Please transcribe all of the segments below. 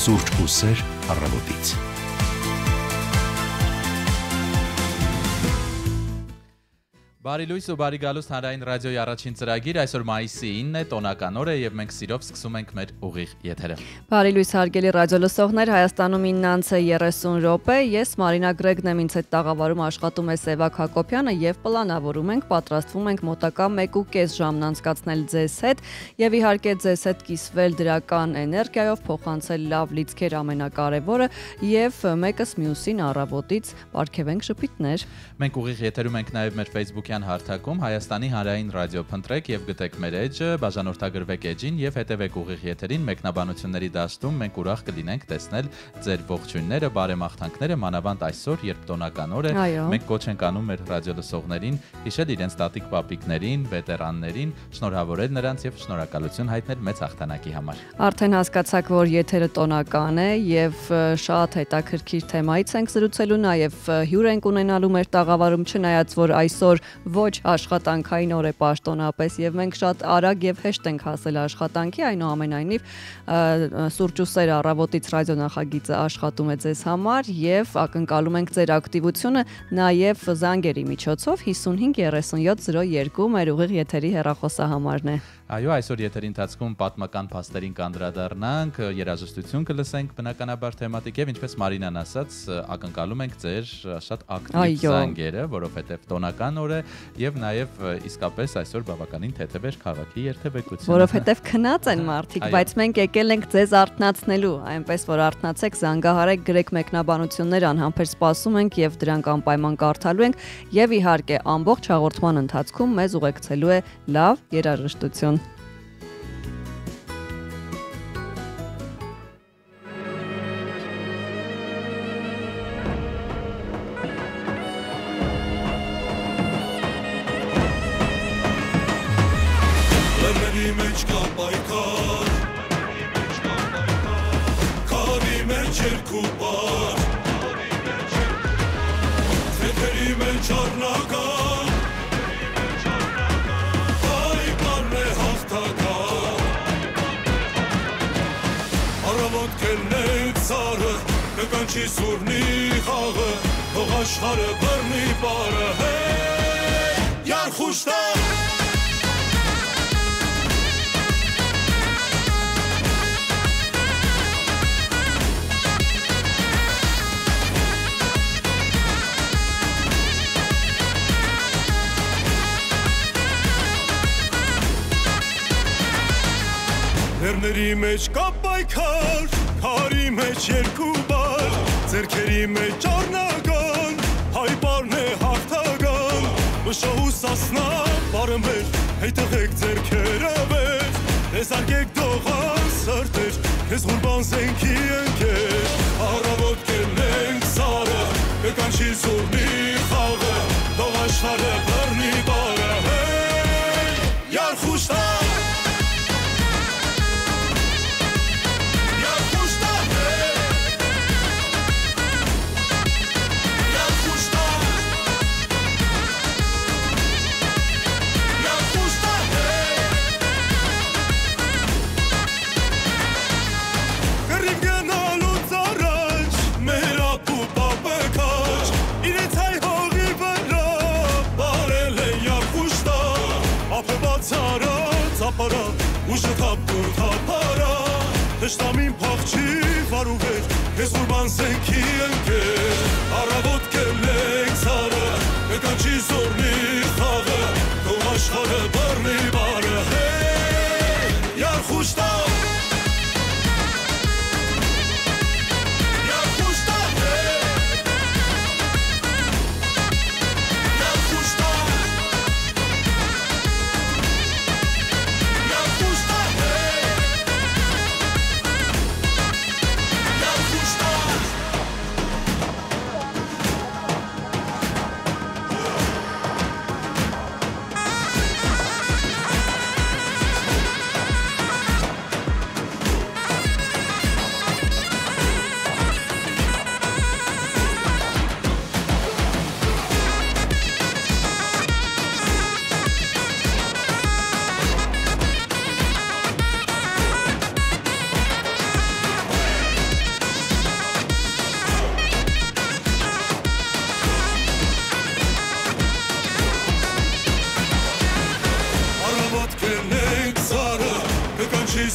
Սուրճ ու սեր առավոտից։ Բարի լույս ու բարի գալուստ հանրային ռադիոյի առաջին ծրագիր, այսօր մայիսի 9-ն է, տոնական օր է եւ մենք սիրով սկսում ենք մեր ուղիղ եթերը։ Բարի լույս հարգելի ռադիո լսողներ, Հայաստանում 9:30 ես Մարինա Գրեգն եմ, ինձ հետ տաղավարում աշխատում է Սևակ Հակոբյանը եւ պլանավորում ենք, պատրաստվում ենք մոտակա 1.5 ժամն անցկացնել ձեզ հետ եւ իհարկե ձեզ հետ կիսվել դրական էներգիայով, փոխանցել լավ լիցքեր ամենակարևորը եւ մեկս մյուսին առավոտից պարգևենք շփիթներ։ Մենք ուղիղ եթերում ենք նաեւ մեր Facebook-յան հարթակում Հայաստանի հանրային ռադիո փնտրեք եւ գտեք մեր էջը, բաժանորդագրվեք էջին եւ հետեւեք ուղիղ եթերին մեկնաբանությունների դաշտում մենք ուրախ կլինենք տեսնել ձեր ողջույնները, բարեմաղթանքները, մանավանդ այսօր, երբ տոնական օր է, մենք կոչ ենք անում մեր ռադիո լսողներին հիշել իրենց տատիկ պապիկներին, վետերաններին, շնորհավորել նրանց եւ շնորհակալություն հայտնել մեծ հաղթանակի համար։ Արդեն հասկացաք, որ եթերը տոնական է եւ շատ հետաքրքիր թեմայից ենք զրուցելու, նաեւ հյուր ենք ունենալու մեր տաղավարում, չնայած որ այսօր ոչ աշխատանքային օր է պաշտոնապես եւ մենք շատ արագ եւ հեշտ ենք հասել աշխատանքի, այնուամենայնիվ Սուրճ ու սեր առավոտից ռադիո նախագիծը աշխատում է ձեզ համար եւ ակնկալում ենք ձեր ակտիվությունը նաեւ զանգերի միջոցով 55-3702 մեր ուղիղ եթերի հեռախոսահամարն է։ Այո, այսօր եթերի ընթացքում պատմական փաստերին կանդրադառնանք, երաժշտություն կլսենք, բնականաբար թեմատիկ եւ ինչպես Մարինան ասաց, ակնկալում ենք ձեր շատ ակտիվ զանգերը, որովհետեւ տոնական օր է եւ նաեւ իսկապես այսօր բավականին թեթև է քաղաքի երթևեկությունը։ Որովհետեւ քնած են մարդիկ, բայց մենք եկել ենք ձեզ արթնացնելու, այնպես որ արթնացեք, զանգահարեք, գրեք մեկնաբանություններ, անհամբեր սպասում ենք եւ դրանք անպայման կարդալու ենք եւ իհարկե ամբողջ հաղորդման ընթացքում մեզ ուղեկցելու է լավ երաժշտություն։ Կանչի սուրնի խաղը, թող աշխարհը բռնի բարը, Յարխուշտա Լեռների մեջ կա պայքար, քարի մեջ երկու բար, ձեռքերի մեջ առնական, հայ պարն է հաղթական, մշահու սասնա բարը մեր, հետեղեք ձեռքերը վեր, տեսարգեք դողան սրտեր, կեզ հուրբան զենքի ընկեր, առավոտ կելնենք սարը, կկանչի սուրնի խաղը, թող աշխարհը բռնի բարը, Յարխուշտա Ուշը թապտուր թապարա, հշտամին պաղջի վարուվեր, կեզ ուրբան զենքի ընկեր, առավոտ կելենք սարը, կկանչի զորնի խաղը, թող աշխարհը բռնի բարը, Յարխուշտա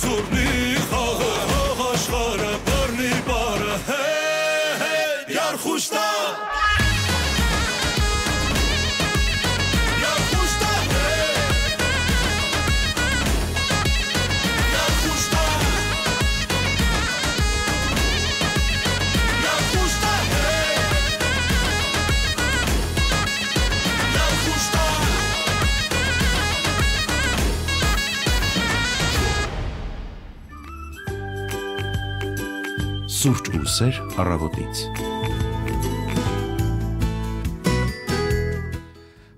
զուրնի խաղը հող աշխարը բռնի բարը Yarxuşda Սուրճ ու սեր առավոտից։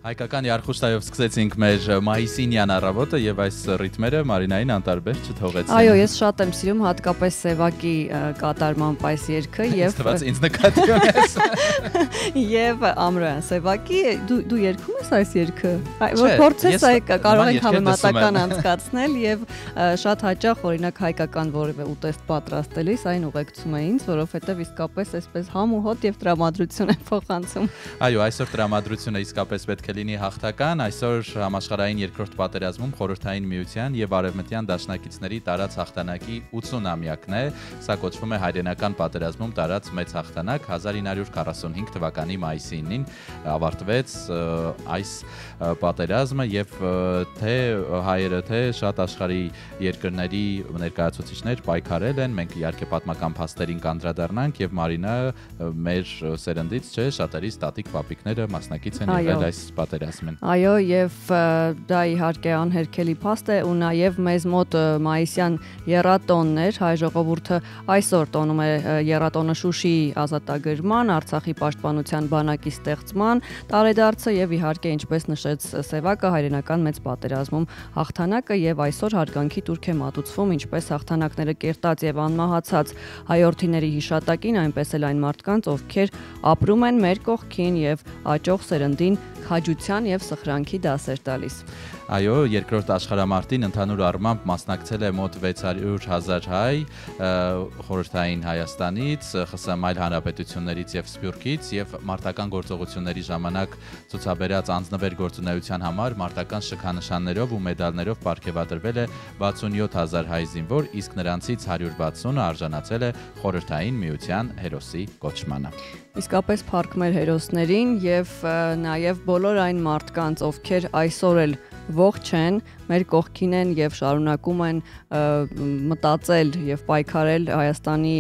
Հայկական Yarxushta-ով սկսեցինք մեր մայիսինյան առավոտը եւ այս ռիթմերը Մարինային անտարբեր չթողեցին։ Այո, ես շատ եմ սիրում հատկապես Սևակի կատարմամբ այս երգը եւ Թվաց ինձ նկատի ունես։ Եվ Ամրոյան, Սևակի դու երգում ես այս երգը։ Որ փորձես կարող ենք համեմատական անցկացնել եւ շատ հաճախ օրինակ հայկական որևէ ուտեստ պատրաստելիս այն ուղեկցում է ինձ, որովհետեւ իսկապես այսպես համ ու հոտ եւ տրամադրություն են փոխանցում։ Այո, այսօր տրամադրությունը իսկապես պետք է լինի հաղթական, այսօր համաշխարհային երկրորդ պատերազմում Խորհրդային Միության եւ Արևմտյան դաշնակիցների տարած հաղթանակի 80-ամյակն է, սա կոչվում է հայրենական պատերազմում տարած մեծ հաղթանակ 1945 թվականի մայիսի 9-ին ավարտվեց այս պատերազմը եւ թե հայերը թե շատ աշխարհի երկրների ներկայացուցիչներ պայքարել են, մենք իհարկե պատմական փաստերին կանդրադառնանք եւ Մարինա մեր սերնդից չէ, շատերի տատիկ պապիկները մասնակից են եղել այս պատերազմին։ Այո, եւ դա իհարկե անհերքելի փաստ է ու նաեւ մեզ մոտ մայիսյան եռատոններ, հայ ժողովուրդը այսօր տոնում է եռատոնը Շուշիի ազատագրման, Արցախի պաշտպանության բանակի ստեղծման տարեդարձը եւ իհարկե ինչպես նշեց Սևակը հայրենական մեծ պատերազմում հաղթանակը եւ այսօր հարգանքի տուրք է մատուցվում ինչպես հաղթանակները կերտած եւ անմահացած հայորդիների հիշատակին, այնպես էլ այն մարդկանց, ովքեր ապրում են մեր կողքին եւ աճող սերնդին քաջության եւ սխրանքի դասեր տալիս։ Այո, երկրորդ աշխարհամարտին ընդհանուր առմամբ մասնակցել է մոտ 600,000 հայ խորհրդային Հայաստանից, ԽՍՀՄ այլ հանրապետություններից եւ Սփյուռքից եւ մարտական գործողությունների ժամանակ ցուցաբերած անձնվեր գործունեության համար մարտական շքանշաններով ու մեդալներով պարգևատրվել է 67,000 հայ զինվոր, իսկ նրանցից 160-ը արժանացել է Խորհրդային Միության հերոսի կոչմանը։ Իսկապես փառք մեր հերոսներին եւ նաեւ բոլոր այն մարդկանց, ովքեր այսօր էլ ողջ են, մեր կողքին են եւ շարունակում են մտածել եւ պայքարել Հայաստանի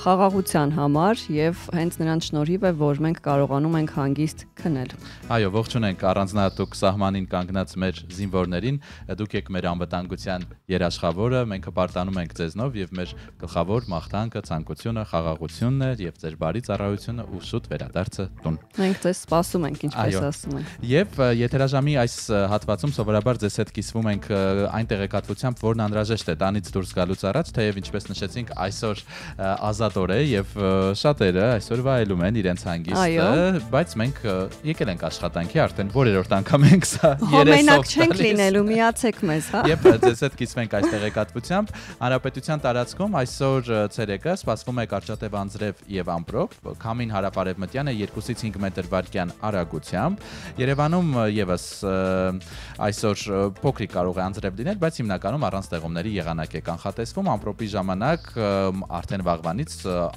խաղաղության համար եւ հենց նրանց շնորհիվ է, որ մենք կարողանում ենք հանգիստ քնել։ Այո, ողջունենք առանձնահատուկ սահմանին կանգնած մեր զինվորներին, դուք եք մեր անվտանգության երաշխավորը, մենք հպարտանում ենք ձեզնով եւ մեր գլխավոր մաղթանքը, ցանկությունը խաղաղությունն է եւ ձեր բարի ծառայությունը ու շուտ վերադարձը տուն։ Մենք ձեզ սպասում ենք, ինչպես ասում են։ Եվ եթերաժամի այս հատվածում սովորաբար ձեզ հետ կիսվում ենք այն տեղեկատվությամբ, որն անհրաժեշտ է տանից դուրս գալուց առաջ, թեև ինչպես նշեցինք, այսօր ազատ օր է եւ շատերը այսօր վայելում են իրենց հանգիստը, բայց մենք եկել ենք աշխատանքի, արդեն որերորդ անգամ ենք սա 30-ով։ Մենակ չենք լինելու, միացեք մեզ, հա։ Եվ ձեզ հետ կիսվենք այս տեղեկատվությամբ, հանրապետության տարածքում այսօր ցերեկը սպասվում է կարճատև անձրև եւ ամպրոպ, քամին հարավ-արևմտյան է 2-ից 5 մետր վարկյան արագությամբ։ Երևանում եւս այսօր փոքրիկ կարող է անձրև լինել, բայց հիմնականում առանց տեղումների եղանակ է կանխատեսվում, ամպրոպի ժամանակ արդեն վաղվանից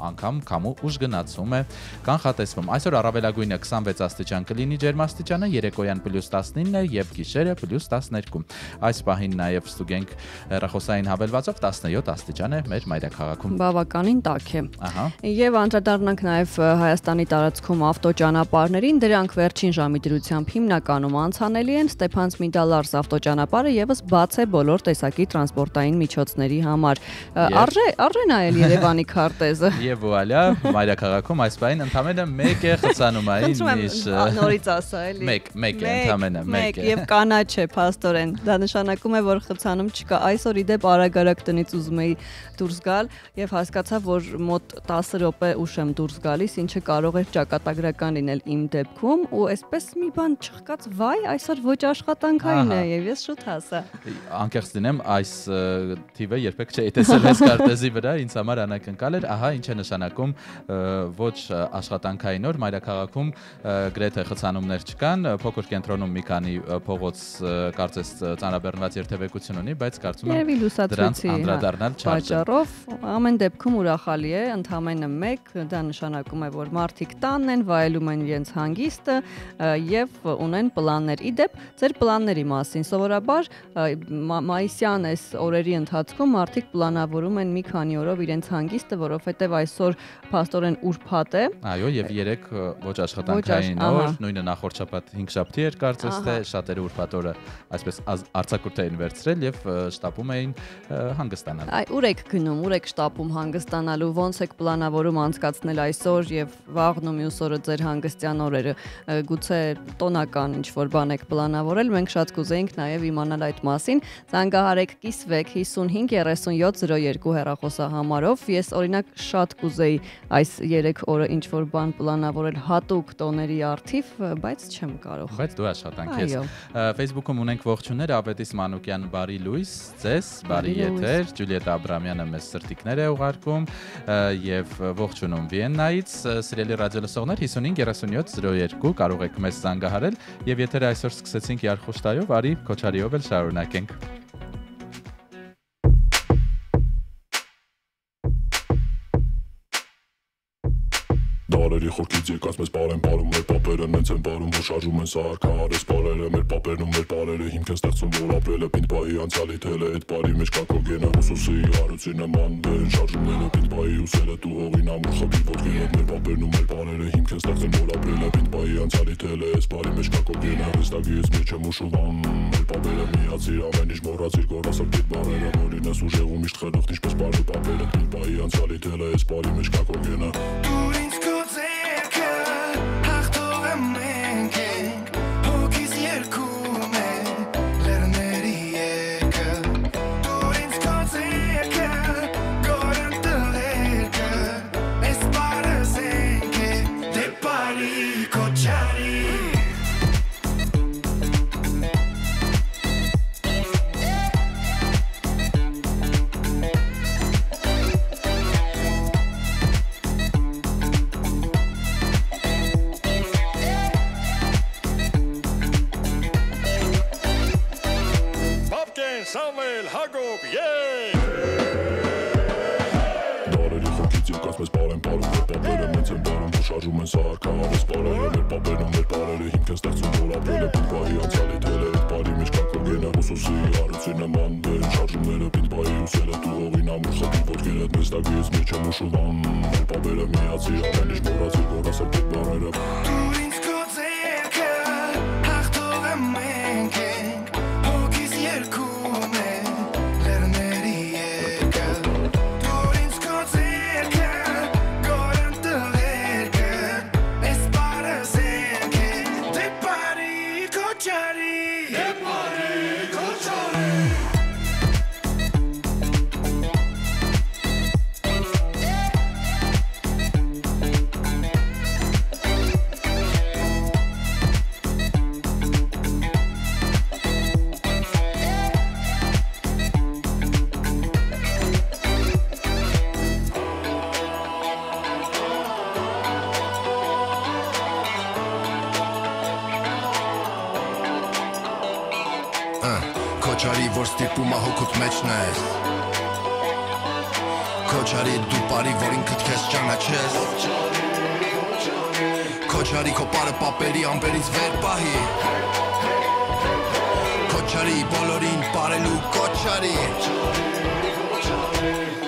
անգամ քամու ուժ գնացում է կանխատեսվում։ Այսօր առավելագույնը 26 աստիճան կլինի ջերմաստիճանը, երեկոյան +19 է եւ գիշերը +12։ Այս պահին նաեւ ստուգենք հեռախոսային հավելվածով 17 աստիճան է մեր մայրաքաղաքում։ Բավականին տաք է։ Ահա։ Եվ անդրադառնանք նաեւ Հայաստանի տարածքում ավտոճանապարհներին, դրանք վերջին ժամի դրությամբ հիմնականում անցանելի են, Ստեփանցմիդալարս ավտոճանապարհը եւս բաց է բոլոր տեսակի տրանսպորտային միջոցների համար։ Արժե նայել Երևանի քարտեզը։ Եվ վուալյա, մայրաքաղաքում այս պահին ընդամենը 1 է խցանումային նիշ։ Նորից ասա էլի։ 1 է ընդամենը 1 է։ Եվ կանաչ է փաստորեն։ Դա նշանակում է, որ խցանում չկա։ Այսօր իդեպ արագ-արագ տնից ուզում էի դուրս գալ եւ հասկացա, որ մոտ 10 րոպե ուշ եմ դուրս գալիս, ինչը կարող է ճակատագրական լինել իմ դեպքում ու այսպես մի բան չխկաց, վայ, այսօր ոչ աշխատանք նույնն է եւ ես շուտ հասա։ Անկեղծ լինեմ, այս թիվը երբեք չէի տեսել այս կարտեզի վրա, ինձ համար անակնկալ էր, ահա ինչ է նշանակում ոչ աշխատանքային օր, մայրաքաղաքում գրեթե խցանումներ չկան, փոքր կենտրոնում մի քանի փողոց կարծես ծանրաբեռնված երթևեկություն ունի, բայց կարծում եմ դրանց անդրադառնալ չարժե։ Պատճառով ամեն դեպքում ուրախալի է, ընդամենը մեկ, դա նշանակում է, որ մարդիկ տանն են, վայելում են իրենց հանգիստը եւ ունեն պլաններ։ Իդեպ, ձեր պլանների մասին սովորաբար մայիսյան այս օրերի ընթացքում մարդիկ պլանավորում են մի քանի օրով իրենց հանգիստը, որովհետեւ այսօր փաստորեն ուրբաթ է։ Այո, եւ 3 ոչ աշխատանքային օր, նույնը նախորդ շաբաթ 5 շաբթի էր կարծես թե շատերը ուրբաթ օրը այսպես արձակուրդ էին վերցրել եւ շտապում էին հանգստանալ։ Այ ուր եք գնում, ուր եք շտապում հանգստանալու, ոնց եք պլանավորում անցկացնել այսօր եւ վաղն ու մյուս օրը ձեր հանգստյան օրերը։ Գուցե տոնական ինչ-որ բան եք պլանավորել, մենք շատ կուզեինք նաեւ իմանալ այդ մասին։ Զանգահարեք կիսվեք 55 37 02 հեռախոսահամարով։ Ես օրինակ շատ կուզեի այս 3 օրը ինչ-որ բան պլանավորել հատուկ տոների արդիվ, բայց չեմ կարող։ Բայց դու աշխատանք ես։ Facebook-ում ունենք ողջուններ, Ավետիս Մանուկյան, բարի լույս, ձեզ, բարի եթեր, Ջուլիետ Աբրամյանը մեզ սրտիկներ է ուղարկում եւ ողջունում Վիեննայից, սիրելի ռադիոլսողներ 55 37 02 կարող եք մեզ զանգահարել եւ եթերը այսօր սկսեցինք Յարխուշտայով, արի Քոչարիով էլ շարունակենք։ Դարերի խորքից եկած մեզ բարեն բարում մեր պապերը նենց են բարում որ շարժում են սարքարես բարերը մեր պապերն ու մեր բարերը հիմք են ստեղծում որ ապրելը պինպայի անցյալի թելը այդ բարի մեջ կա քո գենը ուսուսի արույցի նման բերեն շարժումները պինպայի ուսերը դու հողին ամուր խփի ոտքերը մեր պապերն ու մեր բարերը հիմք են ստեղծում որ ապրելը պինպայի անցյալի թելը այս բարի մեջ կա քո գենը հստակից մեջ եմ ուշուվան մեր պապերը միացիր ամեն ինչ մոռացիր գորասը դիտ բարերը որին ես ուժեղում միշտ խելոք ինչպես բարի պապերը պինպայի անցյալի թելը այս բարի մեջ կա քո գենը Samuel Hagop, yeah! Դարերի խորքից եկած մեզ բարեն բարում մեր պապերը մեծ են բարում որ շարժում են սարքարես բարերը մեր պապերն ու մեր բարերը հիմք են ստեղծում որ ապրելը պինպայի անցյալի թելը այդ բարի մեջ կա քո գենը ուսուսի արույցի նման բերեն շարժումները պինպայի ուսերը դու հողին ամուր խփի ոտքերը մեզ տակից մեջ եմ ուշուվան մեր պապերը միացիր ամեն ինչ մոռացիր գորասը դիտ բարերը Քոչարի որ ստիպում հոգուտ մեջն ես Քոչարի դու բարի որ ինքդ քեզ ճանաչես Քոչարի քո պարը պապերի ամպերից վեր պահի Քոչարի բոլորին պարելու Քոչարի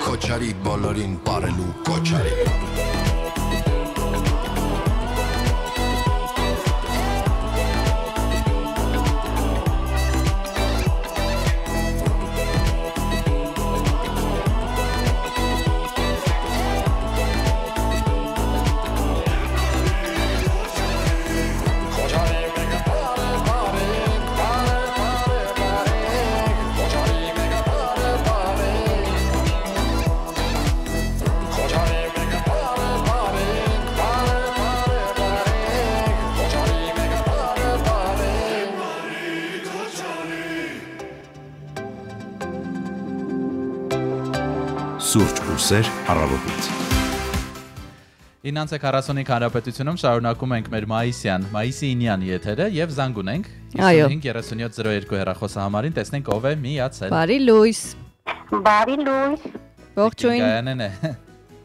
Քոչարի բոլորին պարելու Քոչարի Սուրճ ու սեր առավոտից։ 9:45 Հանրապետությունում շարունակում ենք մեր մայիսի 9-յան եթերը եւ զանգ ունենք 553702 հեռախոսահամարին, տեսնենք ով է միացել։ Բարի լույս։ Բարի լույս։ Ողջույն։ Գայանեն է։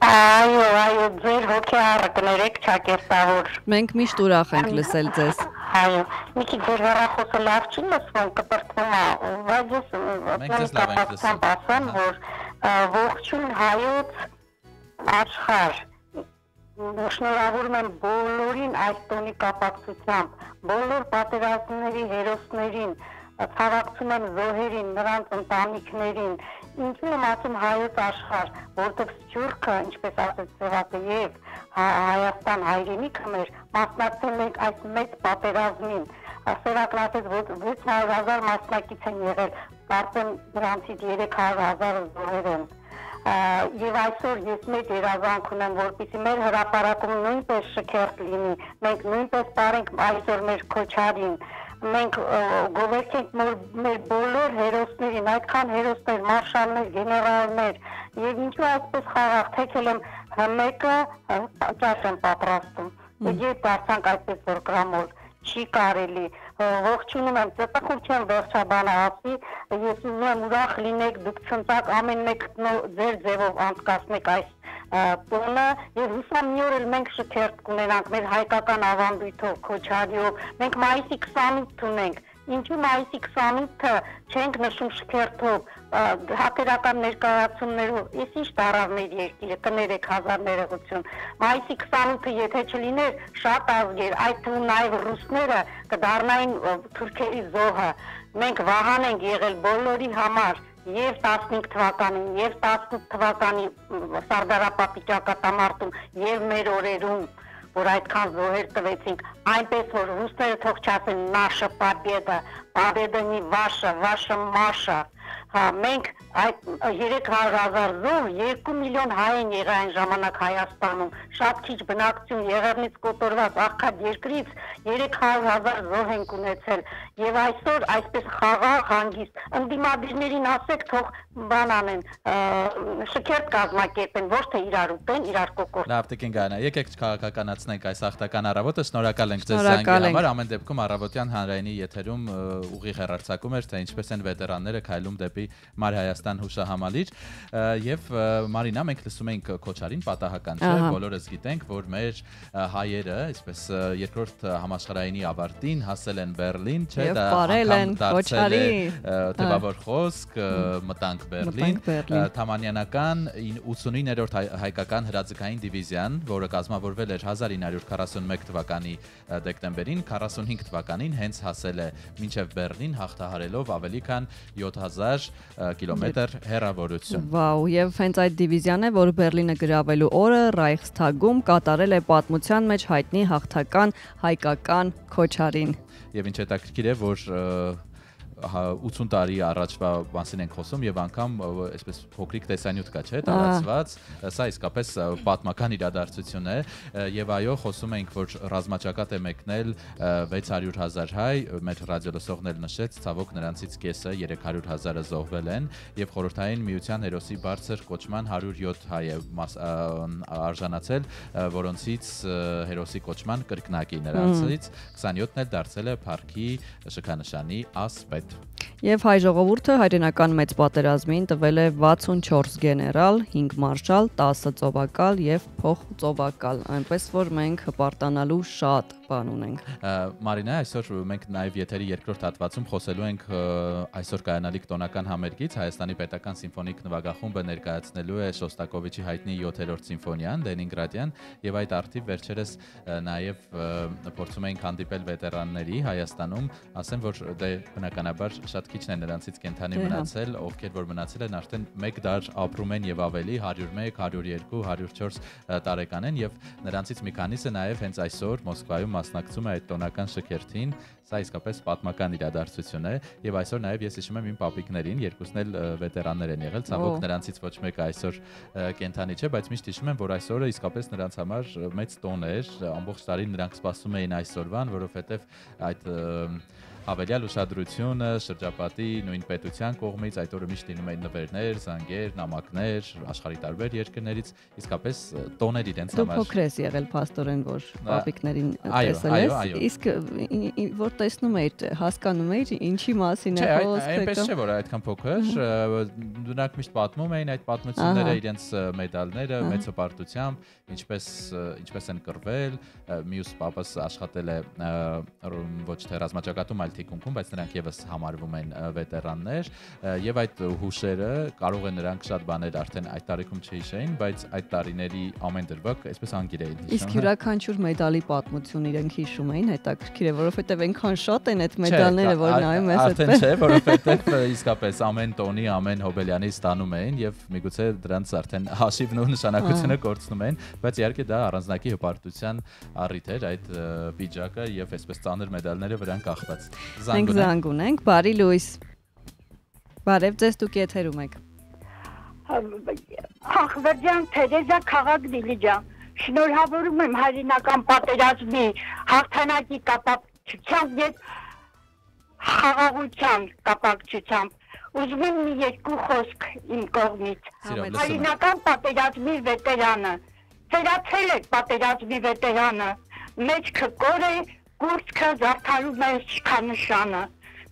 Այո, ձեր հոգեառը կներեք Չակերտավոր։ Մենք միշտ ուրախ ենք լսել ձեզ։ Այո, մի քիչ ձեր հեռախոսը լավ չի լսվում, կտրտվում է, բայց ես ասեմ, որ ողջույն հայոց աշխարհ։ Շնորհավորում եմ բոլորին այս տոնի կապակցությամբ, բոլոր պատերազմների հերոսներին, ցավակցում եմ զոհերին, նրանց ընտանիքներին, ինչու եմ ասում հայոց աշխարհ, որտեղ Սփյուռքը, ինչպես ասեց Սևակը եւ Հայաստան հայրենիքը մեր, մասնակցել ենք այս մեծ պատերազմին, Սևակն ասեց, որ 600,000 մասնակից են եղել, կարծեմ նրանցից 300,000 զոհեր են։ Եվ այսօր ես մեծ երազանք ունեմ, որպեսզի մեր հրապարակում նույնպես շքերթ լինի, մենք նույնպես տարենք այսօր մեր Քոչարին, մենք գովերքենք մեր բոլոր հերոսներին, այդքան հերոսներ, մարշալներ, գեներալներ, եւ ինչու այսպես խաղաղ, թեքել եմ մեկը ճաշ եմ պատրաստում, եւ դարձանք այսպես որ գրամոլ չի կարելի, ողջունում եմ, ծտախում չեմ վերջաբանը ասի, ես ուզում եմ ուրախ լինեք, դուք ցնցակ ամեն մեկ ձեր ձևով անցկացնեք այս տոնը եւ հուսամ մի օր էլ մենք շքերթ կունենանք մեր հայկական ավանդույթով, Քոչարիով, մենք մայիսի 28 ունենք, ինչու մայիսի 28-ը չենք նշում շքերթով, հատերական ներկայացումներով, ես ինչ տարավ մեր երկիրը, կներեք հազար ներողություն, մայիսի 28-ը եթե չլիներ շատ ազգեր, այդ թվում նաև ռուսները կդառնային թուրքերի զոհը, մենք վահան ենք եղել բոլորի համար, եւ 15 թվականին, եւ 18 թվականի Սարդարապետի ճակատամարտում, եւ մեր օրերում, որ այդքան զոհեր տվեցինք, այնպես որ ռուսները թող չասեն «Наша победа», «Победа не ваша», «Ваша Маша», մենք այդ 300,000 զոհ, 2 միլիոն հայ են եղել այն ժամանակ Հայաստանում, շատ քիչ բնակչություն եղեռնից կոտորված աղքատ երկրից 300,000 զոհ ենք ունեցել եւ այսօր այսպես խաղաղ հանգիստ ընդդիմադիրներին ասեք թող բան անեն, շքերթ կազմակերպեն, ոչ թե իրար ուտեն, իրար կոկորտեն։ Լավ, Տիկին Գայանա, եկեք քաղաքականացնենք այս հաղթական առավոտը, շնորհակալ ենք ձեզ զանգի համար, ամեն դեպքում առավոտյան հանրայինի եթերում ուղիղ հեռարձակում էր, թե ինչպես են վետերանները քայլում դեպի Մար Հայաստան հուշահամալիր եւ Մարինա, մենք լսում ենք Քոչարին, պատահական չէ, բոլորս գիտենք, որ մեր հայերը, այսպես երկրորդ համաշխարհայինի ավարտին հասել են Բերլին, չէ, դա անգամ դարձել է թեւավոր խոսք, մտանք Բերլին, Թամանյանական 89-րդ հայկական հրաձգային դիվիզիան, որը կազմավորվել էր 1941 թվականի դեկտեմբերին, 45 թվականին հենց հասել է մինչև Բերլին, հաղթահարելով ավելի քան 7000 կիլոմետր հեռավորություն։ Վաու, եւ հենց այդ դիվիզիան է, որ Բերլինը գրավելու օրը Ռայխստագում կատարել է պատմության մեջ հայտնի հաղթական հայկական Քոչարին։ Եվ ինչ հետաքրքիր է, որ 80 տարի առաջվա մասին ենք խոսում եւ անգամ այսպես փոքրիկ տեսանյութ կա, չէ՞, տարածված, սա իսկապես պատմական իրադարձություն է եւ այո, խոսում ենք, որ ռազմաճակատ է մեկնել 600,000 հայ, մեր ռադիոլսողն էլ նշեց, ցավոք նրանցից կեսը 300,000-ը զոհվել են եւ խորհրդային միության հերոսի բարձր կոչման 107 հայ է արժանացել, որոնցից հերոսի կոչման կրկնակի նրանցից 27-ն էլ դարձել է Փարքի շքանշանի ասպետ։ Եվ հայ ժողովուրդը հայրենական մեծ պատերազմին տվել է 64 գեներալ, 5 մարշալ, 10 ծովակալ եւ փոխծովակալ, այնպես որ մենք հպարտանալու շատ բան ունենք։ Մարինա, այսօր մենք նաեւ եթերի երկրորդ հատվածում խոսելու ենք այսօր կայանալիք տոնական համերգից, Հայաստանի պետական սիմֆոնիկ նվագախումբը ներկայացնելու է Շոստակովիչի հայտնի 7-րդ սիմֆոնիան, Լենինգրադյան, եւ այդ արդիվ վերջերս նաեւ փորձում ենք հանդիպել վետերանների Հայաստանում, ասեմ, որ դե բնականաբար շատ քիչն են նրանցից կենթանի մնացել, ովքեր որ մնացել են արդեն 1 դար ապրում են եւ ավելի, 101, 102, 104 տարեկան են եւ նրանցից մի քանիսը նաեւ հենց այսօր Մոսկվայում մասնակցում է այդ տոնական շքերթին, սա իսկապես պատմական իրադարձություն է եւ այսօր նաեւ ես հիշում եմ իմ պապիկներին, երկուսն էլ վետերաններ են եղել, ցավոք նրանցից ոչ մեկը այսօր կենթանի չէ, բայց միշտ հիշում եմ, որ այսօրը իսկապես նրանց համար մեծ տոն էր, ամբողջ տարին նրանք սպասում էին այսօրվան, որովհետեւ այդ հավելյալ ուշադրությունը շրջապատի նույն պետության կողմից այդ օրը միշտ լինում էին նվերներ, զանգեր, նամակներ աշխարհի տարբեր երկրներից, իսկապես տոներ իրենց համար։ Դու փոքր ես եղել փաստորեն, որ պապիկներին տեսել ես, իսկ որ տեսնում էիր, հասկանում էիր ինչի մասին է խոսքը։ Այնպես չէ, որ այդքան փոքր, դրանք միշտ պատմում էին այդ պատմությունները, իրենց մեդալները մեծ հպարտությամբ, ինչպես են կռվել, մյուս պապաս աշխատել է ոչ թե ռազմաճակատում, այլ թիկունքում, բայց նրանք եւս համարվում են վետերաններ, եւ այդ հուշերը կարող է նրանք շատ բաներ արդեն այդ տարիքում չհիշեին, բայց այդ տարիների ամեն դրվագ այսպես անգիր էին հիշում։ Իսկ յուրաքանչյուր մեդալի պատմություն իրենք հիշում էին, հետաքրքիր է, որովհետեւ այնքան շատ են այդ մեդալները, որ նայում ես այդպես։ Արդեն չէ, որովհետեւ իսկապես ամեն տոնի, ամեն հոբելյանի ստանում էին եւ միգուցե դրանց արդեն հաշիվն ու նշանակությունը կորցնում էին, բայց իհարկե դա առանձնակի հպարտության առիթ էր այդ վիճակը եւ այսպես ծանր մեդալները վրան կախված։ Մենք զանգ ունենք, բարի լույս։ Բարև ձեզ, դուք եթերում եք։ Ախվերդյան Թերեզա քաղաք Դիլիջան։ Շնորհավորում եմ հայրենական պատերազմի հաղթանակի կապակցությամբ եւ խաղաղության կապակցությամբ։ Ուզում եմ մի երկու խոսք իմ կողմից։ Հայրենական պատերազմի վետերանը, ծերացել է պատերազմի վետերանը, մեջքը կոր է, կուրծքը զարդարում է շքանշանը։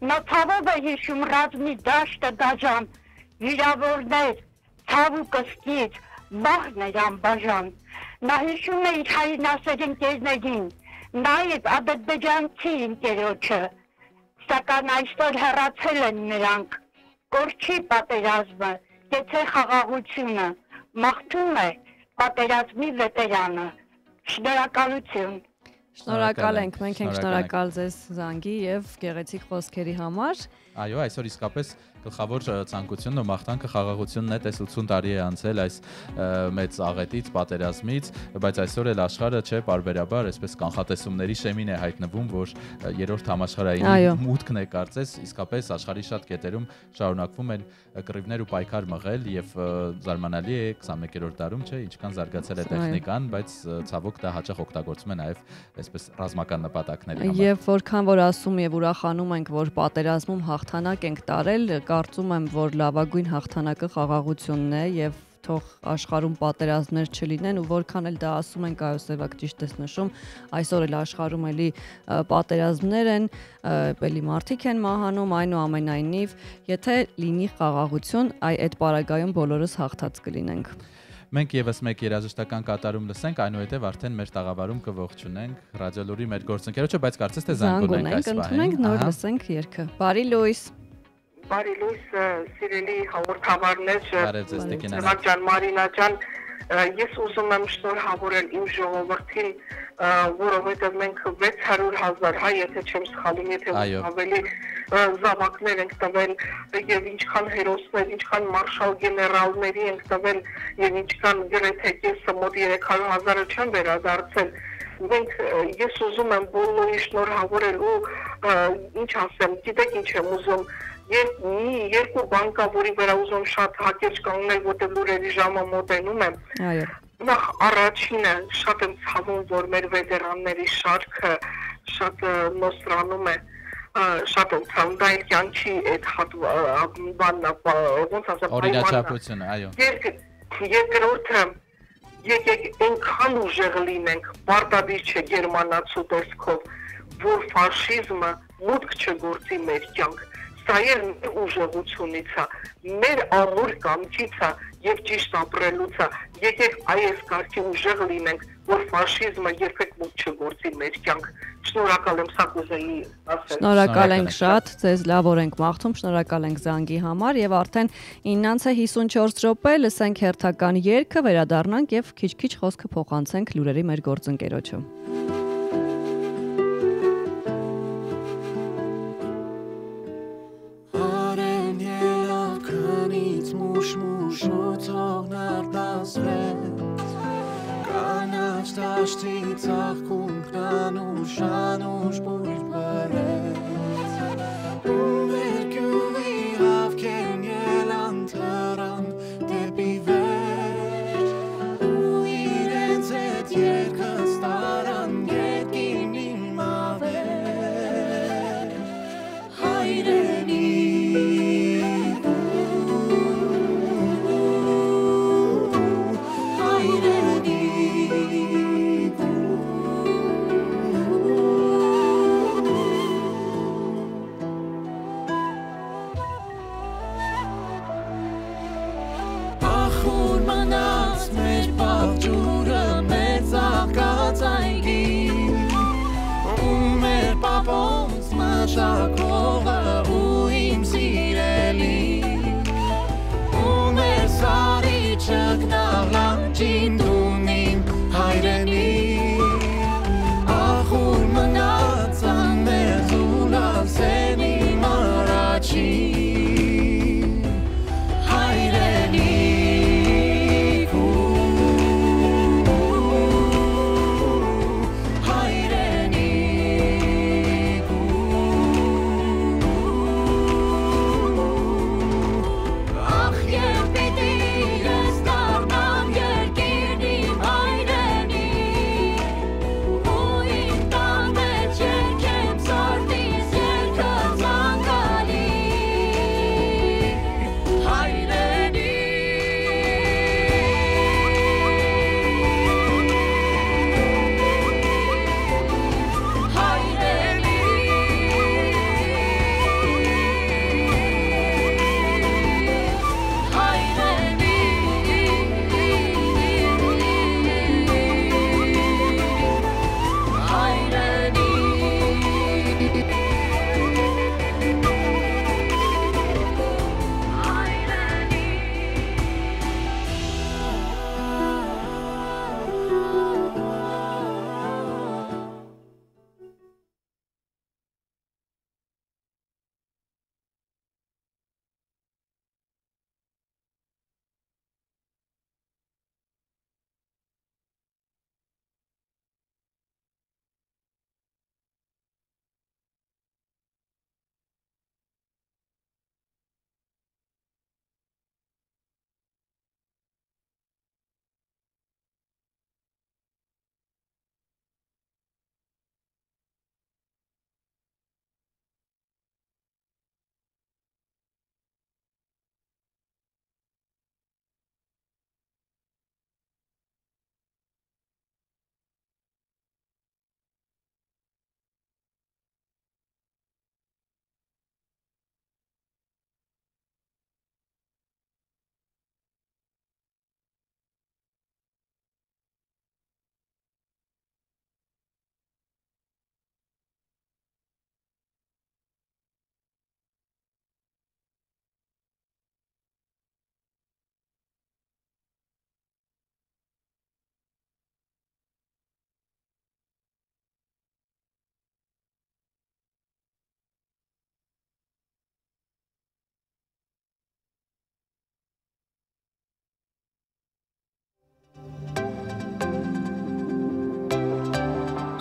Նա ցավով է հիշում ռազմի դաշտը դաժան, վիրավորներ, ցավ ու կսկիծ, մահն էր անբաժան։ Նա հիշում է իր հայրենասեր ընկերներին, նաև ադրբեջանցի ընկերոջը, սակայն այսօր հեռացել են նրանք։ Կորչի պատերազմը, կեցե խաղաղությունը, մաղթում է պատերազմի վետերանը։ Շնորհակալություն։ Շնորհակալ ենք, մենք ենք շնորհակալ ձեզ զանգի եւ գեղեցիկ խոսքերի համար։ Այո, այսօր իսկապես գլխավոր ցանկությունն ու մաղթանքը խաղաղությունն է, 80 տարի է անցել այս մեծ աղետից, պատերազմից, բայց այսօր էլ աշխարհը չէ բարբերաբար այսպես կանխատեսումների շեմին է հայտնվում, որ երրորդ համաշխարհային մուտքն է կարծես, իսկապես աշխարհի շատ կետերում շարունակվում են կռիվներ ու պայքար մղել եւ զարմանալի է 21-րդ դարում, չէ, ինչքան զարգացել է տեխնիկան, բայց ցավոք դա հաճախ օգտագործվում է նաեւ այսպես ռազմական նպատակների համար։ Եվ որքան որ ասում եւ ուրախանում ենք, որ պատերազմում հաղթանակ ենք տարել, կարծում եմ, որ լավագույն հաղթանակը խաղաղությունն է եւ թող աշխարհում պատերազմներ չլինեն ու որքան էլ դա ասում ենք, այո, Սևակ ճիշտ ես նշում, այսօր էլ աշխարհում էլի պատերազմներ են, էլի մարդիկ են մահանում, այնուամենայնիվ, եթե լինի խաղաղություն, այդ պարագայում բոլորս հաղթած կլինենք։ Մենք եւս մեկ երաժշտական կատարում լսենք, այնուհետև արդեն մեր տաղավարում կողջունենք ռադիոլուրի մեր գործընկերոջը, բայց կարծես թե զանգ ունենք այս պահին։ Ընդունենք, նոր լսենք երգը։ Բարի լույս։ Բարի լույս, սիրելի հաղորդավարներ, Բարև ձեզ, Տիկինա ջան, Մարինա ջան, ես ուզում եմ շնորհավորել իմ ժողովրդին, որովհետև մենք 600,000 հայ, եթե չեմ սխալվում, եթե ավելի զավակներ ենք տվել եւ ինչքան հերոսներ, ինչքան մարշալ գեներալների ենք տվել եւ ինչքան գրեթե կեսը մոտ 300,000-ը չեն վերադարձել։ Ես ուզում եմ բոլորի շնորհավորել ու ինչ ասեմ, գիտեք ինչ եմ ուզում, երկու բան կա, որի վրա ուզում շատ հակերճ կանգնել, որտեղ լուրերի ժամը մոտենում եմ։ Այո։ Նախ առաջինը շատ եմ ցավում, որ մեր վետերանների շարքը շատ նոսրանում է, շատ եմ ցավում, դա կյանքի այդ բանն է, ոնց ասեմ, օրինաչափությունը, այո։ Երկրորդը եկեք այնքան ուժեղ լինենք, պարտադիր չէ գերմանացու տեսքով, որ ֆաշիզմը մուտք չգործի մեր կյանք։ Սա էլ ուժեղությունից է, մեր ամուր կամքից է եւ ճիշտ ապրելուց է։ Եկեք այս կարգի ուժեղ լինենք, որ ֆաշիզմը երբեք մուտք չգործի մեր կյանք։ Շնորհակալ եմ, սա կուզեի ասել։ Շնորհակալ ենք շատ, ձեզ լավ օր ենք մաղթում, շնորհակալ ենք զանգի համար եւ արդեն 9:54 րոպե լսենք հերթական երգը, վերադառնանք եւ քիչ-քիչ խոսքը փոխանցենք լուրերի մեր գործընկերոջը։ Դաշտի ծաղկունքն անուշ բույր բերեց Մեր գյուղի հավքերն ելան թռան դեպի վերջ ու իրենց հետ երկս տարան երկին իմ ավեր ջուրը մեծ աղկած այգին ու մեր պապոնց մշակողը ու իմ սիրելին ու մեր սարի չգնաղլանջին դունին հայրենին ախուր մնացան մեր զուլասենի մարաչին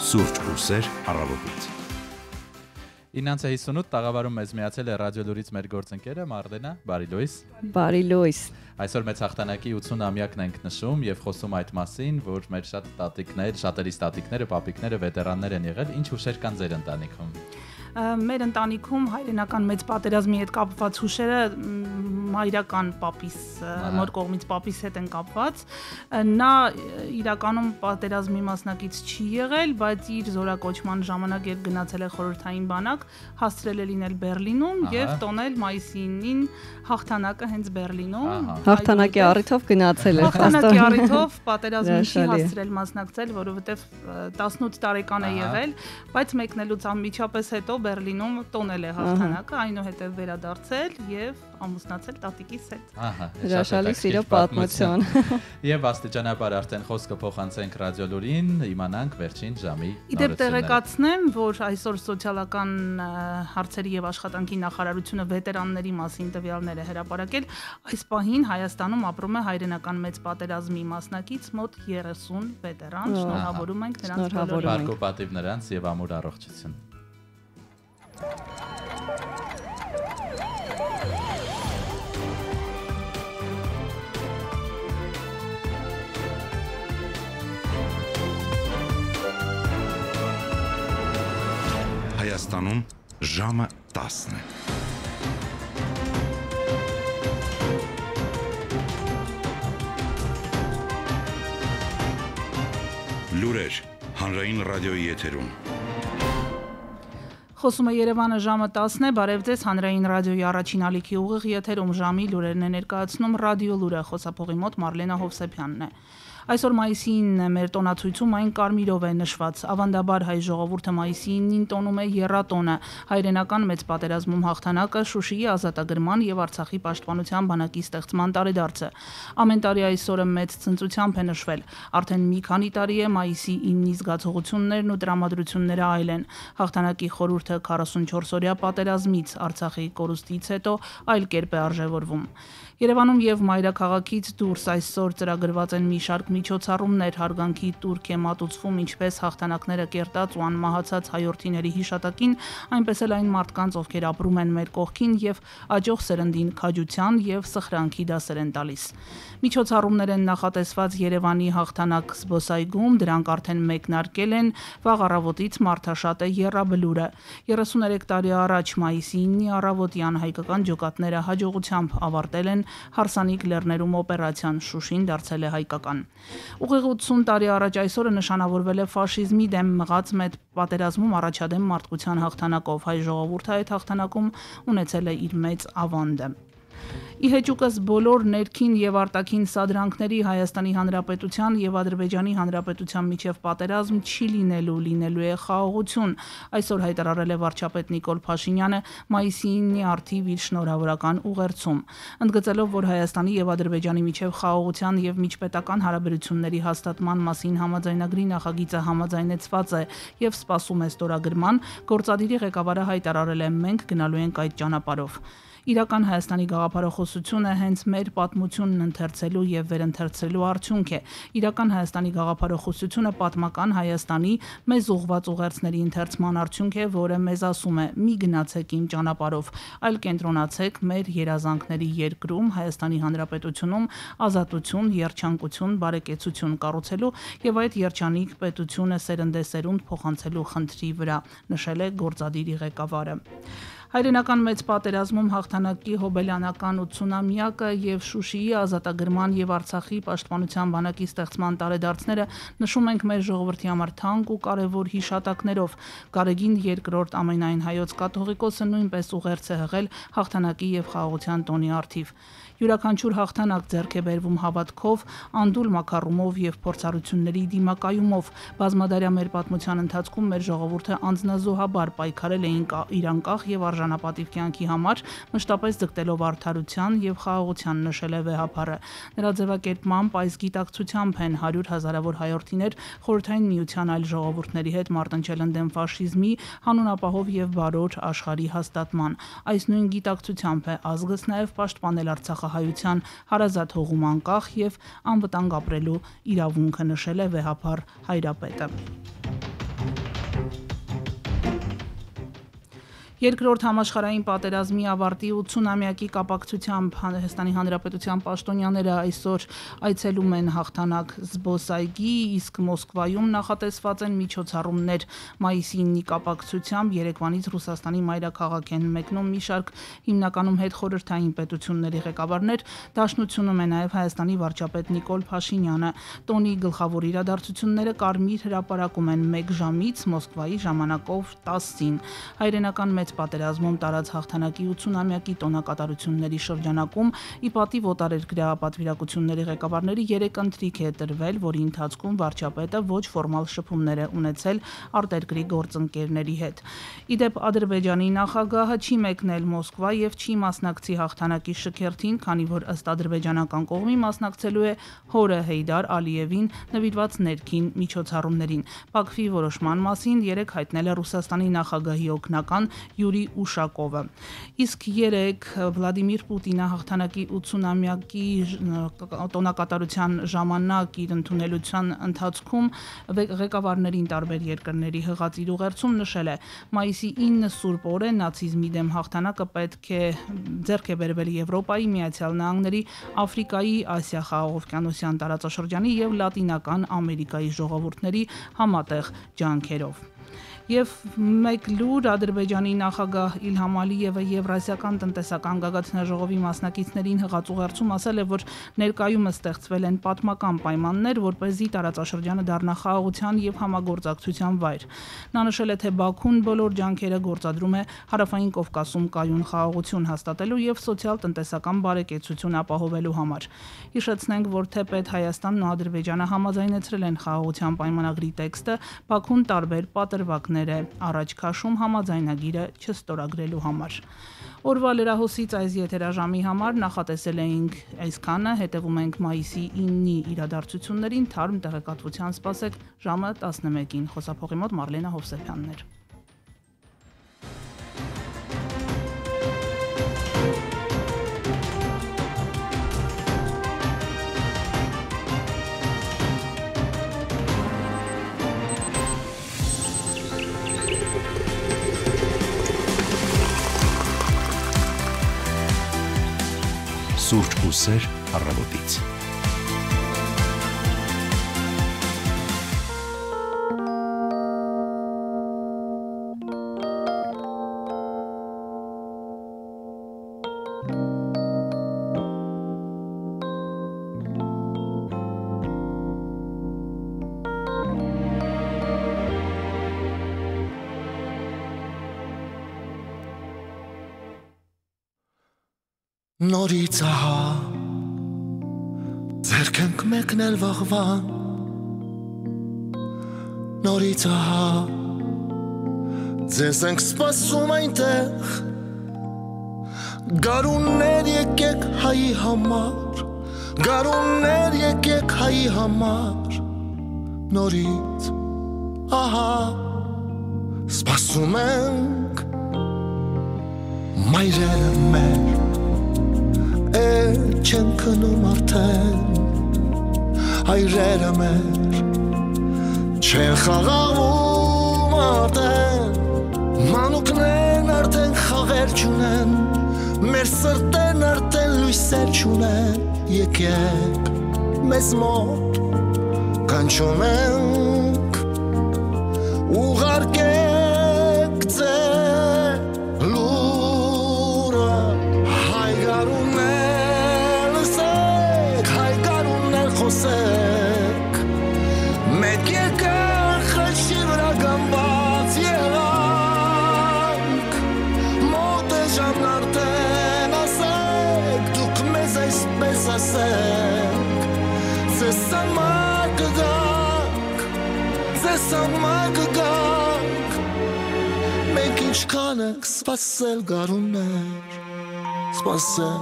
Սուրճ ու սեր առավոտից 9:58 տաղավարում մեզ միացել է ռադիո լուրից մեր գործընկերը Մարլենա, բարի լույս։ Բարի լույս։ Այսօր մեծ հաղթանակի 80-ամյակն ենք նշում եւ խոսում այդ մասին, որ մեր շատերի տատիկները, պապիկները վետերաններ են եղել, ինչ հուշեր կան ձեր ընտանիքում։ Մեր ընտանիքում հայրենական մեծ պատերազմի հետ կապված հուշերը մայրական պապիս, մոր կողմից պապիս հետ են կապված։ Նա իրականում պատերազմի մասնակից չի եղել, բայց իր զորակոչման ժամանակ երբ գնացել է խորհրդային բանակ, հասցրել է լինել Բերլինում եւ տոնել մայիսի 9-ին հաղթանակը հենց Բերլինում։ Հաղթանակի առիթով գնացել է։ Հաղթանակի առիթով պատերազմին չի հասցրել մասնակցել, որովհետեւ 18 տարեկան է եղել, բայց մեկնելուց անմիջապես հետո Բերլինում տոնել է հաղթանակը, այնուհետև վերադարձել եւ ամուսնացել տատիկիս հետ։ Հրաշալի սիրո պատմություն։ Եվ աստիճանաբար արդեն խոսքը փոխանցենք ռադիո լուրին, իմանանք վերջին ժամի նորությունները։ Իդեպ տեղեկացնեմ, որ այսօր սոցիալական հարցերի եւ աշխատանքի նախարարությունը վետերանների մասին տվյալներ է հրապարակել։ Այս պահին Հայաստանում ապրում է հայրենական մեծ պատերազմի մասնակից մոտ 30 վետերան։ Շնորհավորում ենք նրանց բոլորին։ Բարգո պատիվ նրանց եւ ամուր առողջություն։ Հայաստանում ժամը 10 է։ Լուրեր հանրային ռադիոյի եթերում։ Խոսում է Երևանը ժամը 10 է, բարև ձեզ հանրային ռադիոյի առաջին ալիքի ուղիղ եթերում ժամի լուրերն է ներկայացնում ռադիո լուրը, խոսափողի մոտ Մարլենա Հովսեփյանն է։ Այսօր մայիսի 9-ն է մեր տոնացույցում այն կարմիրով է նշված։ Ավանդաբար հայ ժողովուրդը մայիսի 9-ին տոնում է եռատոնը, հայրենական մեծ պատերազմում հաղթանակը, Շուշիի ազատագրման եւ Արցախի պաշտպանության բանակի ստեղծման տարեդարձը։ Ամեն տարի այս օրը մեծ ցնծությամբ է նշվել։ Արդեն մի քանի տարի է մայիսի 9-ի զգացողություններն ու տրամադրությունները այլ են։ Հաղթանակի խորհուրդը 44-օրյա պատերազմից, Արցախի կորուստից հետո այլ կերպ է արժևորվում։ Երևանում եւ մայրաքաղաքից դուրս այսօր ծրագրված են մի շարք միջոցառումներ, հարգանքի տուրք է մատուցվում ինչպես հաղթանակները կերտած ու անմահացած հայրենիների հիշատակին, այնպես էլ այն մարդկանց, ովքեր ապրում են մեր կողքին եւ աջող սերնդին քաջության եւ սխրանքի դասեր են տալիս։ Միջոցառումներ են նախատեսված Երևանի հաղթանակ զբոսայգում, դրանք արդեն մեկնարկել են, վաղ առավոտից մարդաշատ է Եռաբլուրը։ 33 տարի առաջ մայիսի 9-ի առավոտյան հայկական ջոկատները հաջողությամբ ավարտել են Հարսանիք լեռներում օպերացիան, Շուշին դարձել է հայկական։ Ուղիղ 80 տարի առաջ այսօրը նշանավորվել է ֆաշիզմի դեմ մղած մեծ պատերազմում առաջադեմ մարդկության հաղթանակով։ Հայ ժողովուրդը այդ հաղթանակում ունեցել է իր մեծ ավանդը։ Ի հեճուկս բոլոր ներքին եւ արտաքին սադրանքների Հայաստանի Հանրապետության եւ Ադրբեջանի Հանրապետության միջև պատերազմ չի լինելու է խաղաղություն։ Այսօր հայտարարել է վարչապետ Նիկոլ Փաշինյանը մայիսի 9-ի առթիվ իր շնորհավորական ուղերձում, ընդգծելով, որ Հայաստանի եւ Ադրբեջանի միջև խաղաղության եւ միջպետական հարաբերությունների հաստատման մասին համաձայնագրի նախագիծը համաձայնեցված է եւ սպասում է ստորագրման, գործադիրի ղեկավարը հայտարարել է՝ մենք գնալու ենք այդ ճանապարհով։ Իրական Հայաստանի գաղափարախոսությունը հենց մեր պատմությունն ընթերցելու եւ վերընթերցելու արդյունք է։ Իրական Հայաստանի գաղափարախոսությունը պատմական Հայաստանի մեզ ուղղված ուղերձների ընթերցման արդյունք է, որը մեզ ասում է՝ մի գնացեք իմ ճանապարհով, այլ կենտրոնացեք մեր երազանքների երկրում, Հայաստանի Հանրապետությունում ազատություն, երջանկություն, բարեկեցություն կառուցելու եւ այդ երջանիկ պետությունը սերնդեսերունդ փոխանցելու խնդրի վրա, նշել է գործադիրի ղեկավարը։ Հայրենական մեծ պատերազմում հաղթանակի հոբելյանական 80-ամյակը եւ Շուշիի ազատագրման եւ Արցախի պաշտպանության բանակի ստեղծման տարեդարձները նշում ենք մեր ժողովրդի համար թանկ ու կարեւոր հիշատակներով։ Գարեգին II ամենայն հայոց կաթողիկոսը նույնպես ուղերձ է հղել հաղթանակի եւ խաղաղության տոնի առթիվ։ Յուրաքանչյուր հաղթանակ ձեռք է բերվում հավատքով, անդուլ մակարումով եւ փորձառությունների դիմակայումով։ Բազմադարյա մեր պատմության ընթացքում մեր ժողովուրդը անձնազոհաբար պայքարել է իր անկախ եւ արժանապատիվ կյանքի համար, մշտապես ձգտելով արդարության եւ խաղաղության, նշել է վեհապարը։ Նրա ձևակերպմամբ այս գիտակցությամբ են 100 հազարավոր հայրենիներ Խորհրդային Միության այլ ժողովուրդների հետ մարտնչել ընդդեմ ֆաշիզմի, հանունապահով եւ բարոր աշխարհի հաստատման։ Այս նույն գիտակցությամբ է ազգս նաեւ պաշտպանել Արցախահայության հարազատ հողում անկախ եւ անվտանգ ապրելու իրավունքը, նշել է վեհապար հայրապետը։ Երկրորդ համաշխարհային պատերազմի ավարտի 80-ամյակի կապակցությամբ Հայաստանի Հանրապետության պաշտոնյաները այսօր այցելում են հաղթանակ զբոսայգի, իսկ Մոսկվայում նախատեսված են միջոցառումներ մայիսի 9-ի կապակցությամբ Երևանից Ռուսաստանի մայրաքաղաք են մեկնում մի շարք հիմնականում հետխորհրդային պետությունների ղեկավարներ, դաշնությունում է նաև Հայաստանի վարչապետ Նիկոլ Փաշինյանը։ Տոնի գլխավոր իրադարձությունները Կարմիր հրապարակում են 1 ժամից Մոսկվայի ժամանակով 10-ին։ Հայրենական պատերազմում տարած հաղթանակի 80-ամյակի տոնակատարությունների շրջանակում ի պատիվ օտարերկրյա պատվիրակությունների ղեկավարների 3 ընթրիք է տրվել, որի ընթացքում վարչապետը ոչ ֆորմալ շփումներ է ունեցել արտերկրի գործընկերների հետ։ Իդեպ Ադրբեջանի նախագահը չի մեկնել Մոսկվա եւ չի մասնակցի հաղթանակի շքերթին, քանի որ ըստ ադրբեջանական կողմի մասնակցելու է հորը Հեյդար Ալիևին նվիրված ներքին միջոցառումներին։ Բաքվի որոշման մասին երեք հայտնել է Ռուսաստանի նախագահի օգնական Յուրի Ուշակովը։ Իսկ երեք Վլադիմիր Պուտինը հաղթանակի 80-ամյակի տոնակատարության ժամանակ իր ընդունելության ընթացքում ղեկավարներին տարբեր երկրների հղած իր ուղերձում նշել է. մայիսի 9 սուրբ օր է, նացիզմի դեմ հաղթանակը պետք է ձեռք է բերվել Եվրոպայի, Միացյալ Նահանգների, Աֆրիկայի, Ասիա խաղաղօվկիանոսյան տարածաշրջանի եւ Լատինական Ամերիկայի ժողովուրդների համատեղ ջանքերով։ Եվ մեկ լուր Ադրբեջանի նախագահ Իլհամ Ալիևը Եվրասիական տնտեսական գագաթնաժողովի մասնակիցներին հղացուղերձում ասել է, որ ներկայումս ստեղծվել են պատմական պայմաններ, որպեսզի տարածաշրջանը դառնա խաղաղության եւ համագործակցության վայր։ Նա նշել է, թե Բաքուն բոլոր ջանքերը գործադրում է Հարավային Կովկասում կայուն խաղաղություն հաստատելու եւ սոցիալ-տնտեսական բարեկեցություն ապահովելու համար։ Հիշեցնենք, որ թեպետ Հայաստանն ու Ադրբեջանը համաձայնեցրել են խաղաղության պայմանագրի տեքստը, Բաքուն տարբեր պատրվակներ է առաջ քաշում համաձայնագիրը չստորագրելու համար։ Օրվա լրահոսից այս եթերաժամի համար նախատեսել էինք այսքանը, հետևում ենք մայիսի 9-ի իրադարձություններին, թարմ տեղեկատվության սպասեք ժամը 11-ին։ Խոսափողի մոտ Մարլենա Հովսեփյանն էր։ Սուրճ ու սեր առավոտից։ Նորից ահա ձերք ենք մեկնել վաղվան, նորից ահա ձեզ ենք սպասում այնտեղ, գարուններ եկեք հայի համար, գարուններ եկեք հայի համար, նորից ահա սպասում ենք մայրերը մեր չեն քնում արդեն հայրերը մեր չեն խաղաղում արդեն մանուկներն արդեն խաղեր չունեն մեր սրտերն արդեն լույսեր չունեն եկեք մեզ մոտ կանչում ենք ուղարկեք ձեր լուրը հայ գարուններ խոսեք մեկ եկան խաչի վրա գամված եղանք մոտ է ժամն արդեն ասեք դուք մեզ այսպես ասեք ձեզ համար կգանք ձեզ համար կգանք մենք ինչքան ենք սպասել գարուններ սպասել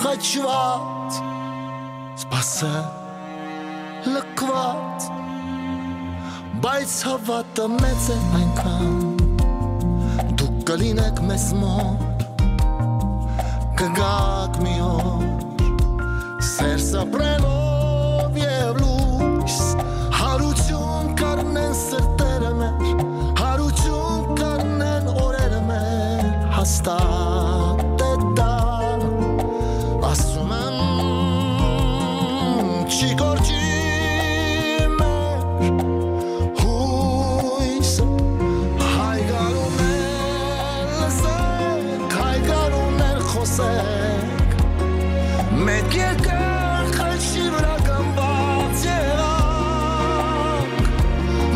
խաչված սպասել լքված բայց հավատը մեծ է այնքան դուք կլինեք մեզ մոտ կգաք մի օր սեր սապրելով և լույս հարություն կառնեն սրտերը մեր հարություն կառնեն օրերը մեր հաստատ է դա ասում եմ Չի գործի մեր հույսը հայ գարուներ լսեք հայ գարուներ խոսեք մեկ եկան խաչի վրա գամված եղանք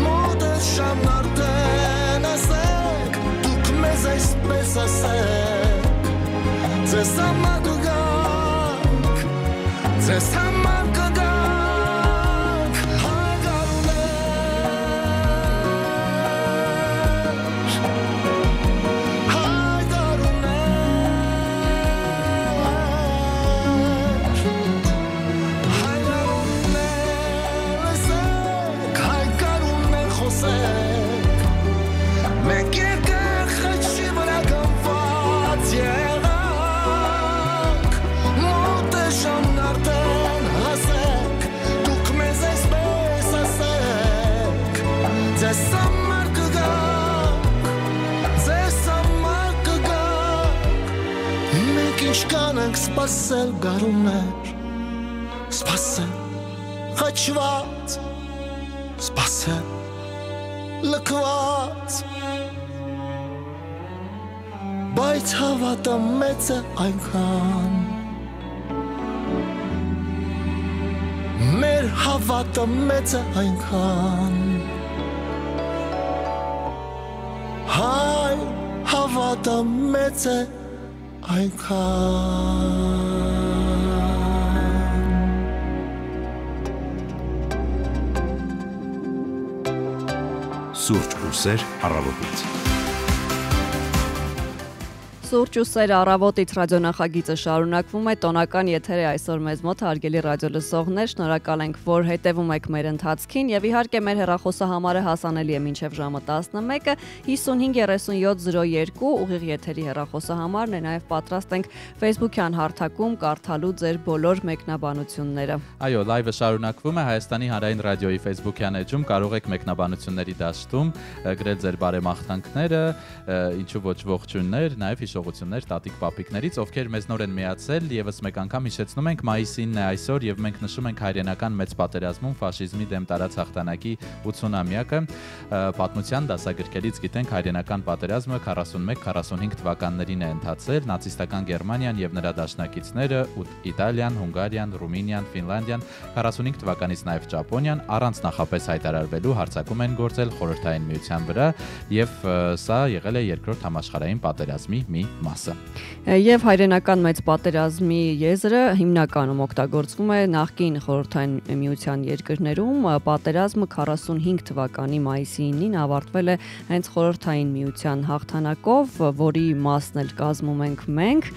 մոտ է ժամն արդեն ասեք դուք մեզ այսպես ասեք ձեզ համար կգանք ձեզ համար կգանք Սպասել գարուններ, սպասել խաչված, սպասել լքված բայց հավատը մեծ է այնքան մեր հավատը մեծ է այնքան հայ հավատը մեծ է այնքան Սուրճ ու սեր առավոտից Սուրճ ու սեր առավոտից ռադիոնախագիծը շարունակվում է տոնական եթեր է այսօր մեզ մոտ հարգելի ռադիո լսողներ շնորհակալ ենք որ հետևում եք մեր ընթացքին եւ իհարկե մեր հեռախոսահամարը հասանելի է մինչեւ ժամը 11-ը 553702 ուղիղ եթերի հեռախոսահամարն է նաեւ պատրաստ ենք Facebook-յան հարթակում կարդալու ձեր բոլոր մեկնաբանությունները Այո լայվը շարունակվում է Հայաստանի հանրային ռադիոյի Facebook-յան էջում կարող եք մեկնաբանությունների դաշտում գրել ձեր բարեմաղթանքները ինչու ոչ ողջույններ նաեւ հիշողություններ տատիկ պապիկներից, ովքեր մեզ նոր են միացել, եւս մեկ անգամ հիշեցնում ենք մայիսին է այսօր եւ մենք նշում ենք հայրենական մեծ պատերազմում ֆաշիզմի դեմ տարած հաղթանակի 80-ամյակը։ Պատմության դասագրքերից գիտենք հայրենական պատերազմը 41-45 թվականներին է ընթացել, նացիստական Գերմանիան եւ նրա դաշնակիցները Իտալիան, Հունգարիան, Ռումինիան, Ֆինլանդիան, 45 թվականից նաեւ Ճապոնիան առանց նախապես հայտարարվելու հարձակում են գործել խորհրդային միության վրա եւ սա եղել է երկրորդ համաշխարհային պատերազմի մի մասը։ Եվ հայրենական մեծ պատերազմի եզրը հիմնականում օգտագործվում է նախկին խորհրդային միության երկրներում, պատերազմը 45 թվականի մայիսի 9-ին ավարտվել է հենց խորհրդային միության հաղթանակով, որի մասն էլ կազմում ենք մենք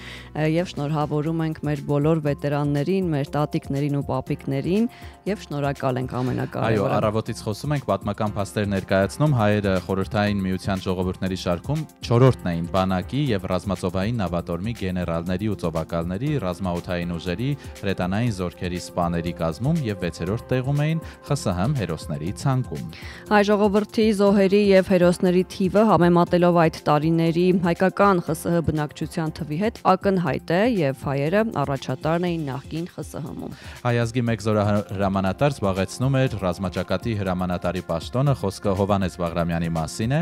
եւ շնորհավորում ենք մեր բոլոր վետերաններին, մեր տատիկներին ու պապիկներին եւ շնորհակալ ենք ամենակարևորը։ Այո, առավոտից խոսում ենք պատմական փաստեր ներկայացնում հայերը խորհրդային միության ժողովուրդների շարքում 4-րդն էին բանակի եւ ռազմածովային նավատորմի գեներալների ու ծովակալների, ռազմաօդային ուժերի, հրետանային զորքերի սպաների կազմում եւ 6-րդ տեղում էին ԽՍՀՄ հերոսների ցանկում։ Հայ ժողովրդի զոհերի եւ հերոսների թիվը համեմատելով այդ տարիների հայկական ԽՍՀ բնակչության թվի հետ ակնհայտ է եւ հայերը առաջատարն էին նախկին ԽՍՀՄ-ում։ Հայ ազգի մեկ զորահրամանատար զբաղեցնում էր ռազմաճակատի հրամանատարի պաշտոնը, խոսքը Հովհաննես Բաղրամյանի մասին է,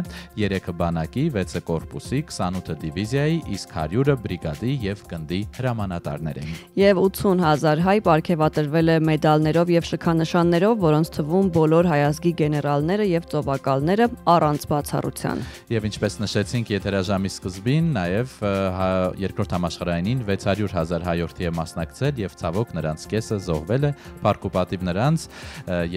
3 բանակի, 6 կորպուսի, 28 դիվիզիայի, իսկ 100-ը բրիգադի եւ գնդի հրամանատարներ են։ Եվ 80,000 հայ պարգևատրվել է մեդալներով եւ շքանշաններով, որոնց թվում բոլոր հայ ազգի գեներալները եւ ծովակալները առանց բացառության։ Եվ ինչպես նշեցինք եթերաժամի սկզբին, նաեւ երկրորդ համաշխարհայինին 600,000 հայորդի է մասնակցել եւ ցավոք նրանց կեսը զոհվել է, փառքուպատիվ նրանց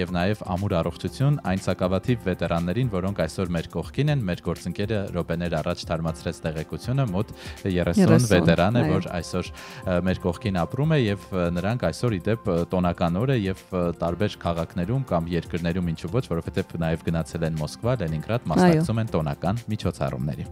եւ նաեւ ամուր առողջություն այն ցակավաթիվ վետերաններին, որոնք այսօր մեր կողքին են, մեր գործընկերը րոպեներ առաջ թարմացրեց տեղեկությունը մոտ 30 վետերան է, որ այսօր մեր կողքին ապրում է եւ նրանք այսօր իդեպ տոնական օր է եւ տարբեր քաղաքներում կամ երկրներում ինչու ոչ, որովհետեւ նաեւ գնացել են Մոսկվա, Լենինգրադ, մասնակցում են տոնական միջոցառումների։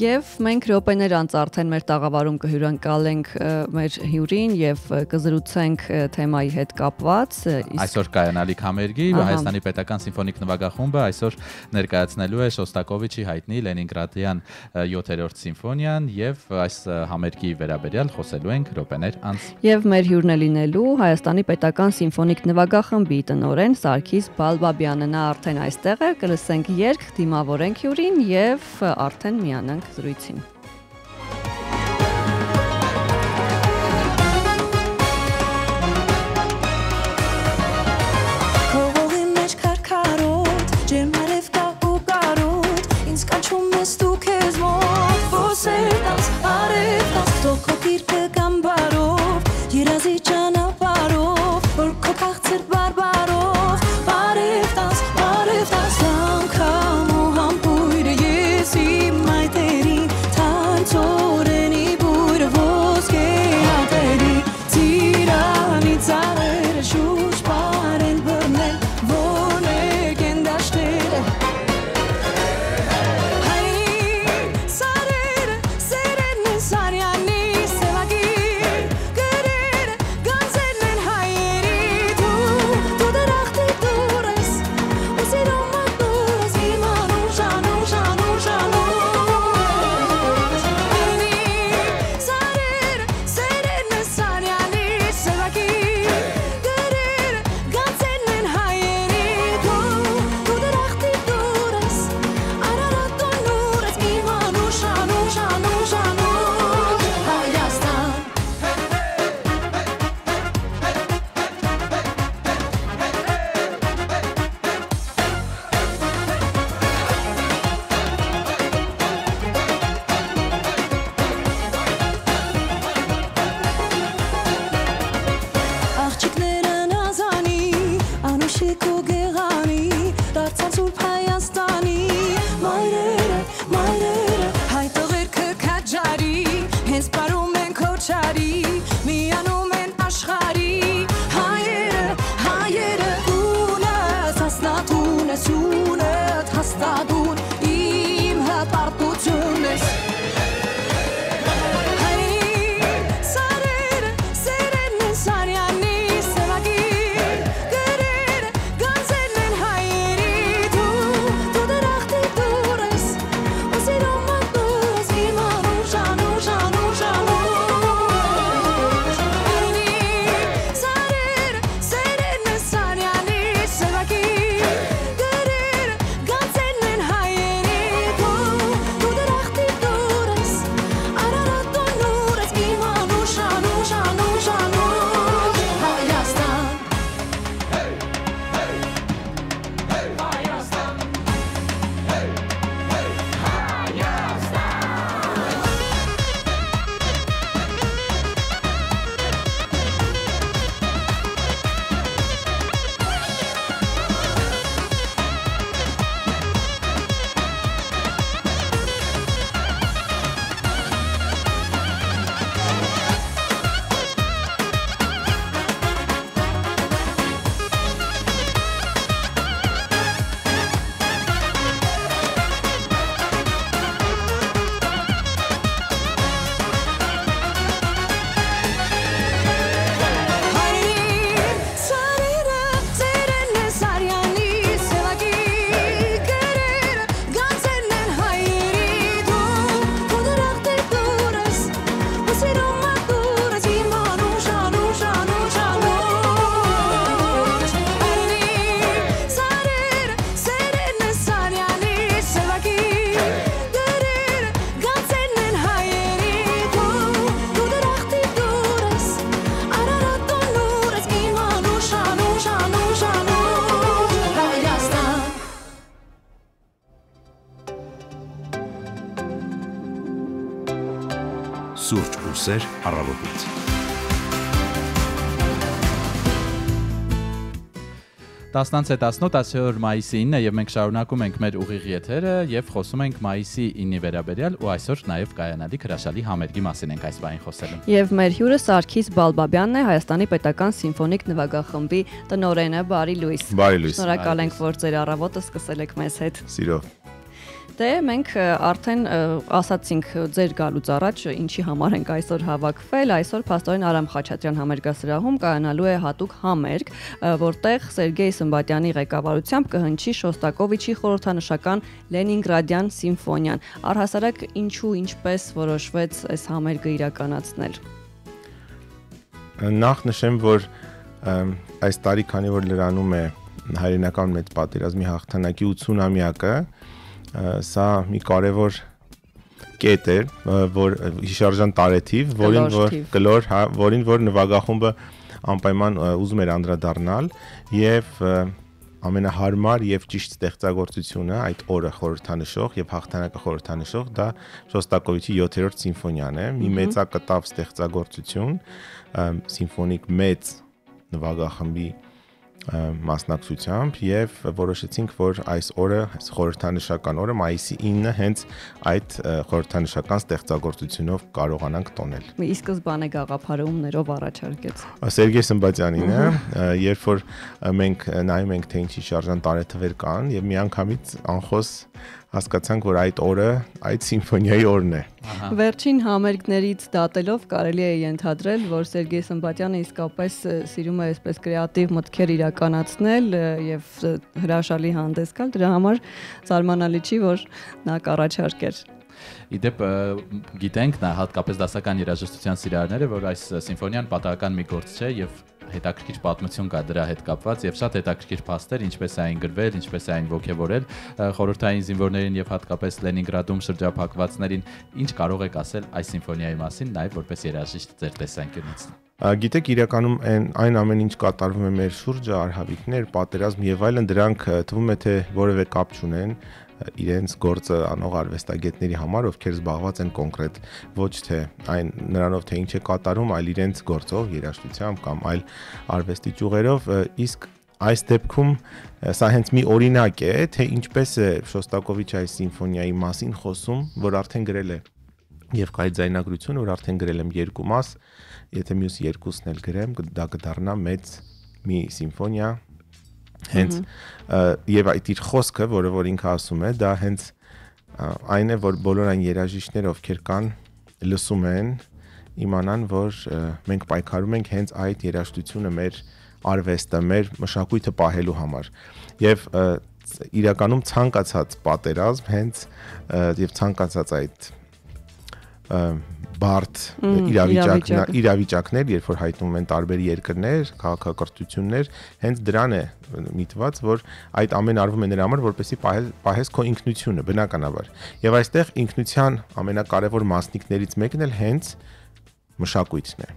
Եվ մենք րոպեներ անց արդեն մեր տաղավարում կհյուրընկալենք մեր հյուրին եւ կզրուցենք թեմայի հետ կապված։ Այսօր կայանալիք համերգի Հայաստանի պետական սիմֆոնիկ նվագախումբը այսօր ներկայացնելու է Շոստակովիչի հայտնի Լենինգրադյան 7-րդ սիմֆոնիան եւ այս համերգի վերաբերյալ խոսելու ենք րոպեներ անց։ Եվ մեր հյուրն է լինելու Հայաստանի պետական սիմֆոնիկ նվագախմբի տնօրեն Սարգիս Բալբաբյանը, նա արդեն այստեղ է, կլսենք երգ, դիմավորենք հյուրին եւ արդեն միանանք զրույցին։ Sarere, serene, sariani, se la աշխարհի միանում են աշխարհի հայերը ունես հասնատունես ունես հաստատուն իմ հպարտությունն ես Սուրճ ու սեր առավոտից։ Տասնանց է 18 մայիսի 9-ը եւ մենք շարունակում ենք մեր ուղիղ եթերը եւ խոսում ենք մայիսի 9-ի վերաբերյալ ու այսօր նաեւ կայանալիք հրաշալի համերգի մասին ենք այս բանին խոսելու։ Եվ մեր հյուրը Սարգիս Բալբաբյանն է, Հայաստանի Պետական Սիմֆոնիկ նվագախմբի տնօրենը, բարի լույս։ Բարի լույս։ Շնորհակալ ենք, որ ձեր առավոտը սկսել եք մեզ հետ։ Սիրով։ Դե մենք արդեն ասացինք ձեր գալուց առաջ ինչի համար ենք այսօր հավաքվել, այսօր Փաստորեն Արամ Խաչատրյան համերգասրահում կայանալու է հատուկ համերգ, որտեղ Սերգեյ Սմբատյանի ղեկավարությամբ կհնչի Շոստակովիչի խորհրդանշական Լենինգրադյան սիմֆոնիան։ Առհասարակ ինչու ինչպես որոշվեց այս համերգը իրականացնել։ Նախ նշեմ, որ այս տարի, քանի որ լրանում է հայրենական մեծ պատերազմի հաղթանակի 80-ամյակը, սա մի կարևոր կետ է, որ հիշարժան տարեթիվ, որին որ նվագախումբը անպայման ուզում էր անդրադառնալ եւ ամենահարմար եւ ճիշտ ստեղծագործությունը այդ օրը խորհրդանշող եւ հաղթանակը խորհրդանշող դա Շոստակովիչի 7-րդ սիմֆոնիան է, մի մեծակտավ ստեղծագործություն, սիմֆոնիկ մեծ նվագախմբի մասնակցությամբ եւ որոշեցինք, որ այս օրը, այս խորհրդանշական օրը մայիսի 9-ը հենց այդ խորհրդանշական ստեղծագործությունով կարողանանք տոնել։ Ի սկզբանե գաղափարումներով առաջարկեց Սերգեյ Սմբատյանին, երբ որ մենք նայում ենք, թե ինչի շարժան տարեթվեր կան եւ միանգամից անխոս հասկացանք, որ այդ օրը այդ սիմֆոնիայի օրն է։ Վերջին համերգներից դատելով կարելի է ենթադրել, որ Սերգեյ Սմբատյանը իսկապես սիրում է այսպես կրեատիվ մտքեր իրականացնել եւ հրաշալի հանդես գալ, դրա համար զարմանալի չի, որ նա կառաջարկեր։ Իդեպ գիտենք նա հատկապես դասական երաժշտության սիրահարները, որ այս սիմֆոնիան պատահական մի գործ չէ եւ հետաքրքիր պատմություն կա դրա հետ կապված եւ շատ հետաքրքիր փաստեր, ինչպես է այն գրվել, ինչպես է այն ոգևորել խորհրդային զինվորներին եւ հատկապես Լենինգրադում շրջափակվածներին, ինչ կարող եք ասել այս սիմֆոնիայի մասին, նաեւ որպես երաժիշտ ձեր տեսանկյունից։ Գիտեք, իրականում այն ամեն ինչ կատարվում է մեր շուրջը, արհավիկներ, պատերազմ եւ այլն, դրանք թվում է թե որևէ կապ չունեն իրենց գործը անող արվեստագետների համար, ովքեր զբաղված են կոնկրետ ոչ թե այն նրանով, թե ինչ է կատարում, այլ իրենց գործով, երաժշտությամբ կամ այլ արվեստի ճյուղերով, իսկ այս դեպքում սա հենց մի օրինակ է, թե ինչպես է Շոստակովիչի այս սիմֆոնիայի մասին խոսում, որ արդեն գրել է եւ կայ ձայնագրություն, որ արդեն գրել եմ 2 մաս, եթե մյուս 2-ն էլ գրեմ, դա կդառնա մեծ մի սիմֆոնիա, հենց եւ այդ իր խոսքը, որ ինքը ասում է, դա հենց այն է, որ բոլոր այն երաժիշտները, ովքեր կան, լսում են, իմանան, որ մենք պայքարում ենք հենց այդ երաժշտությունը մեր արվեստը, մեր մշակույթը պահելու համար։ Եւ իրականում ցանկացած պատերազմ հենց եւ ցանկացած այդ բարդ իրավիճակներ, երբ որ հայտնվում են տարբեր երկրներ, քաղաքակրթություններ, հենց դրան է միտված, որ այդ ամեն արվում է նրա համար, որպեսզի պահես քո ինքնությունը, բնականաբար։ Եվ այստեղ ինքնության ամենակարևոր մասնիկներից մեկն էլ հենց մշակույթն է։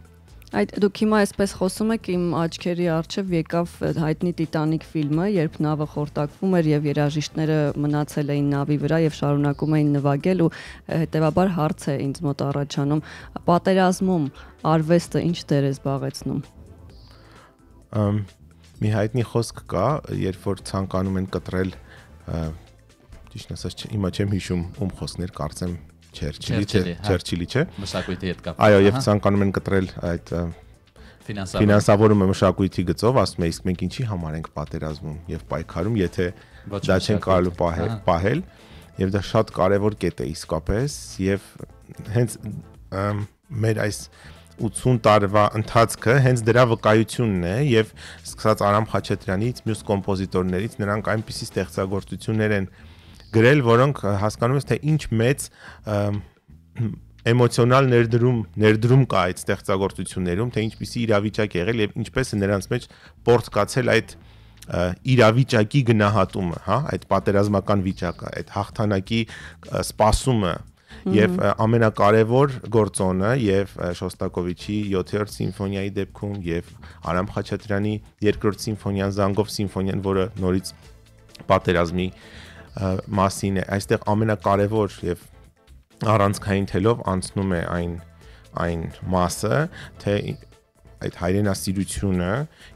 Այդ դուք հիմա այսպես խոսում եք, իմ աչքերի առջև եկավ հայտնի Տիտանիկ ֆիլմը, երբ նավը խորտակվում էր եւ երաժիշտները մնացել էին նավի վրա եւ շարունակում էին նվագել ու հետեւաբար հարց է ինձ մոտ առաջանում, պատերազմում արվեստը ինչ դեր է զբաղեցնում։ Մի հայտնի խոսք կա, երբ որ ցանկանում են կտրել, ճիշտ ասած, հիմա չեմ հիշում ում խոսքներ, կարծեմ Չերչիլի չէ։ Մշակույթի հետ կապ։ Այո, եւ ցանկանում են կտրել այդ ֆինանսավորումը մշակույթի գծով, ասում է, իսկ մենք ինչի համար ենք պատերազմում եւ պայքարում, եթե դա չեն կարելի պահել, եւ դա շատ կարեւոր կետ է իսկապես, եւ հենց մեր այս 80 տարվա ընթացքը հենց դրա վկայությունն է եւ սկսած Արամ Խաչատրյանից, մյուս կոմպոզիտորներից, նրանք այնպիսի ստեղծագործություններ են գրել, որոնք հասկանում ես, թե ինչ մեծ էմոցիոնալ ներդրում կա այդ ստեղծագործություններում, թե ինչպիսի իրավիճակ է եղել եւ ինչպես է նրանց մեջ պորտկացել այդ իրավիճակի գնահատումը, հա, այդ պատերազմական վիճակը, այդ հաղթանակի սպասումը եւ ամենակարևոր գործոնը եւ Շոստակովիչի 7-րդ սիմֆոնիայի դեպքում եւ Արամ Խաչատրյանի 2-րդ սիմֆոնիան, Զանգով սիմֆոնիան, որը նորից պատերազմի մասին է, այստեղ ամենակարևոր եւ առանցքային թելով անցնում է այն մասը, թե այդ հայրենասիրությունը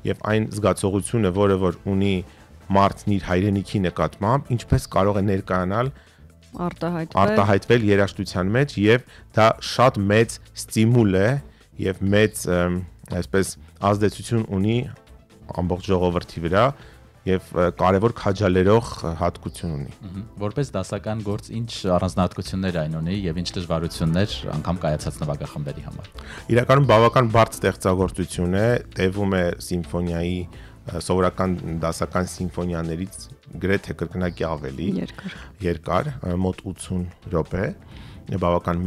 եւ այն զգացողությունը, որը որ ունի մարդն իր հայրենիքի նկատմամբ, ինչպես կարող է ներկայանալ արտահայտվել երաժշտության մեջ եւ դա շատ մեծ ստիմուլ է եւ մեծ այսպես ազդեցություն ունի ամբողջ ժողովրդի վրա եւ կարևոր քաջալերող հատկություն ունի։ Որպես դասական գործ ինչ առանձնահատկություններ այն ունի եւ ինչ դժվարություններ անգամ կայացած նվագախմբերի համար։ Իրականում բավական բարդ ստեղծագործություն է, տևում է սիմֆոնիայի սովորական դասական սիմֆոնիաներից գրեթե կրկնակի ավելի երկար, մոտ 80 րոպե, բավական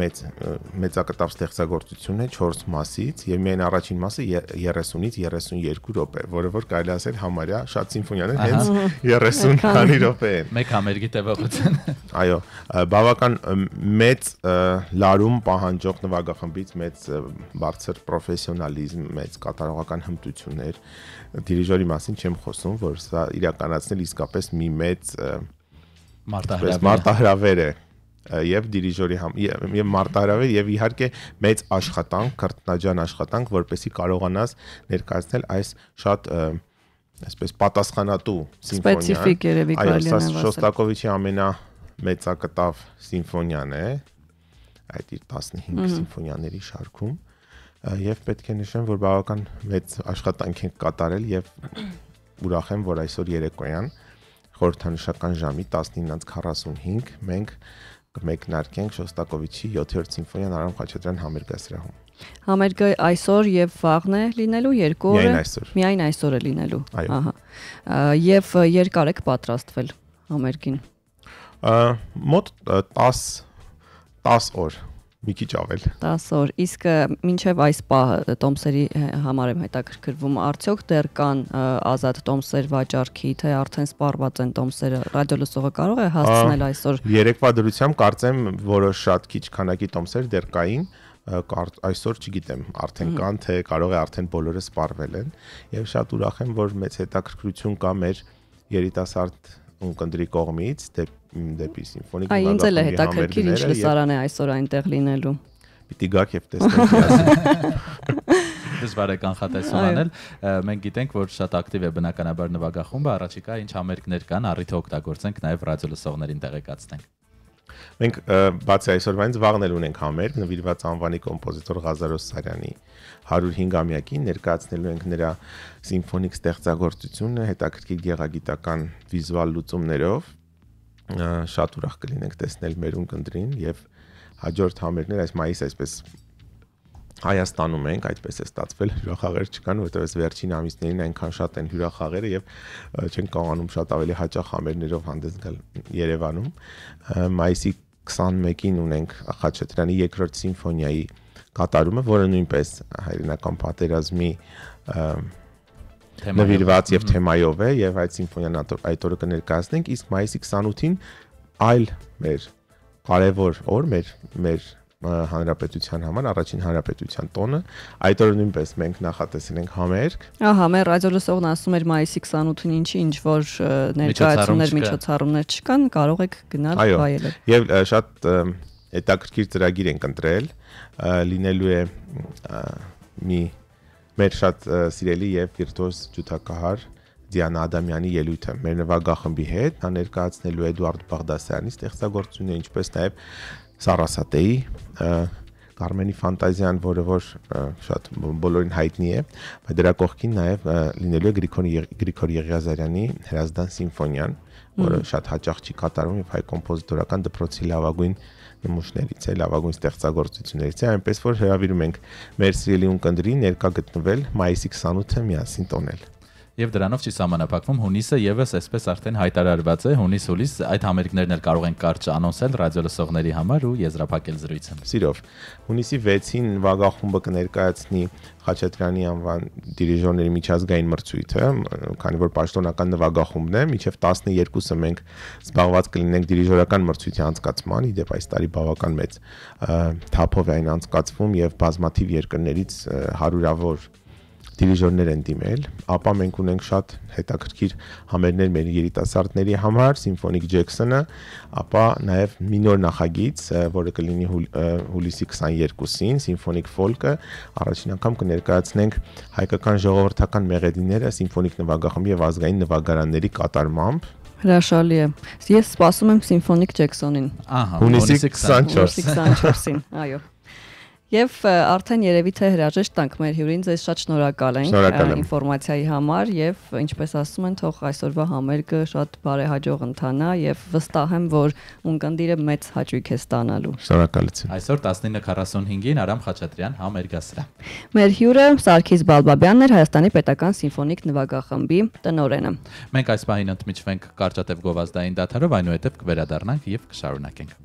մեծակտավ ստեղծագործություն է 4 մասից եւ միայն առաջին մասը 30-ից 32 րոպե, որը որ կարելի ասել համարյա շատ սիմֆոնիաներ հենց 30 քանի րոպե են։ Մեկ համերգի տևողություն։ Այո, բավական մեծ լարում պահանջող նվագախմբից մեծ բարձր պրոֆեսիոնալիզմ, մեծ կատարողական հմտություններ, դիրիժորի մասին չեմ խոսում, որ սա իրականացնել իսկապես մի մեծ մարտահրավեր է եւ դիրիժորի եւ մարտահրավեր եւ իհարկե մեծ աշխատանք, քրտնաջան աշխատանք, որպեսզի կարողանաս ներկայացնել այս շատ այսպես պատասխանատու սիմֆոնիա։ Սպეციფიկ երևի կարելի է ասել։ Շոստակովիչի ամենամեծակտավ սիմֆոնիան է այդ իր 15 սիմֆոնիաների շարքում եւ պետք է նշեմ, որ բավական մեծ աշխատանք ենք կատարել եւ ուրախ եմ, որ այսօր երեկոյան խորհրդանշական ժամի 19:45 մենք կմեկնարկենք Շոստակովիչի 7-րդ սիմֆոնիան Արամ Խաչատրյան համերգասրահում։ Համերգը այսօր եւ վաղն է լինելու, 2 օր է։ Միայն այսօր է լինելու։ Ահա։ Եվ երկար եք պատրաստվել համերգին։ Մոտ 10 օր, մի քիչ ավել։ 10 օր։ Իսկ մինչև այս պահը տոմսերի համար եմ հետաքրքրվում, արդյոք դեռ կան ազատ տոմսեր վաճառքի, թե արդեն սպառված են տոմսերը, ռադիոլսողը կարող է հասցնել այսօր։ Երեկվա դրությամբ կարծեմ, որոշ շատ քիչ քանակի տոմսեր դեռ կային, այսօր չգիտեմ, արդեն կան, թե կարող է արդեն բոլորը սպառվել են, եւ շատ ուրախ եմ, որ մեծ հետաքրքրություն կա մեր երիտասարդ ունկնդրի կողմից դեպի սիմֆոնիկ նվագախմբի ինձ էլ է հետաքրքիր ինչ լսարան է այսօր այնտեղ լինելու։ Պիտի գաք եւ տեսնենք։ Դժվար է կանխատեսում անել։ Մենք գիտենք, որ շատ ակտիվ է բնականաբար նվագախումբը, առաջիկա ինչ համերգներ կան, առիթը օգտագործենք նաեւ ռադիոլսողներին տեղեկացնենք։ Մենք բացի այսօրվանից վաղն էլ ունենք համերգ նվիրված անվանի կոմպոզիտոր Ղազարոս Սարյանի 105-ամյակին, ներկայացնելու ենք նրա սիմֆոնիկ ստեղծագործությունը հետաքրքիր գեղագիտական վիզուալ լուծումներով։ Շատ ուրախ կլինենք տեսնել մեր ունկնդրին եւ հաջորդ համերգներ այս մայիս այսպես Հայաստանում ենք, այդպես է ստացվել, հյուրախաղեր չկան, որովհետև այս վերջին ամիսներին այնքան շատ են հյուրախաղերը եւ չեն կարողանում շատ ավելի հաճախ համերգներով հանդես գալ Երևանում։ Մայիսի 21-ին ունենք Խաչատրյանի երկրորդ սիմֆոնիայի կատարումը, որը նույնպես հայրենական պատերազմի նվիրված եւ թեմայով է եւ այդ սիմֆոնիան այդ օրը կներկայացնենք, իսկ մայիսի 28-ին այլ մեր կարևոր օր մեր հանրապետության համար առաջին հանրապետության տոնը այդ օրը նույնպես մենք նախատեսել ենք համերգ։ Ահա, մեր ռադիոլսողն ասում էր մայիսի 28-ին ինչ որ ներկայացումներ, միջոցառումներ չկան, կարող եք գնալ վայելել։ Եվ շատ հետաքրքիր ծրագիր ենք ընտրել, լինելու է մեր շատ սիրելի եւ վիրտուոզ ջութակահար Դիանա Ադամյանի ելույթը մեր նվագախմբի հետ, նա ներկայացնելու է Էդուարդ Բաղդասարյանի ստեղծագործությունը, ինչպես նաեւ Սարասատեի Կարմենի ֆանտազիան, որը որ շատ բոլորին հայտնի է, բայց դրա կողքին նաև լինելու է Գրիգոր Եղիազարյանի Հրազդան սիմֆոնիան, որը շատ հաճախ չի կատարվում եւ հայ կոմպոզիտորական դպրոցի լավագույն նմուշներից է, լավագույն ստեղծագործություններից է, այնպես որ հրավիրում ենք մեր սիրելի ունկնդրին ներկա գտնվել մայիսի 28-ը միասին տոնել։ Եվ դրանով չի սահմանափակվում հունիսը եւս այսպես արդեն հայտարարված է հունիս-հուլիս այդ համերգներն էլ կարող են կարճ անոնսել ռադիոլսողների համար ու եզրափակել զրույցը։ Սիրով հունիսի 6-ին վագախումբը կներկայացնի Խաչատրյանի անվան դիրիժորների միջազգային մրցույթը, քանի որ պաշտոնական նվագախումբն է, մինչև 12-ը մենք զբաղված կլինենք դիրիժորական մրցույթի անցկացման, իդեպ այս տարի բավական մեծ թափով է այն անցկացվում եւ բազմաթիվ երկրներից հարյուրավոր դիրիժորներ են դիմել, ապա մենք ունենք շատ հետաքրքիր համերգներ մեր երիտասարդների համար, Սիմֆոնիկ Ջեքսոնը, ապա նաև մի նոր նախագիծ, որը կլինի հուլիսի 22-ին, Սիմֆոնիկ Ֆոլկը, առաջին անգամ կներկայացնենք հայկական ժողովրդական մեղեդիները Սիմֆոնիկ նվագախմբի եւ ազգային նվագարանների կատարմամբ։ Հրաշալի է։ Ես սպասում եմ Սիմֆոնիկ Ջեքսոնին։ Ահա, հունիսի 24-ին, այո։ Եվ արդեն երևի թե հրաժեշտ տանք մեր հյուրին, ձեզ շատ շնորհակալ ենք ինֆորմացիայի համար եւ ինչպես ասում են, թող այսօրվա համերգը շատ բարեհաջող ընթանա եւ վստահ եմ, որ ունկնդիրը մեծ հաճույք է ստանալու։ Շնորհակալություն։ Այսօր 19:45-ին Արամ Խաչատրյան համերգասրահ։ Մեր հյուրը Սարգիս Բալբաբյանն էր, Հայաստանի Պետական Սիմֆոնիկ նվագախմբի տնօրենը։ Մենք այս պահին ընդմիջվենք կարճատև գովազդային դադարով, այնուհետև կվերադառնանք եւ կշարունակենք։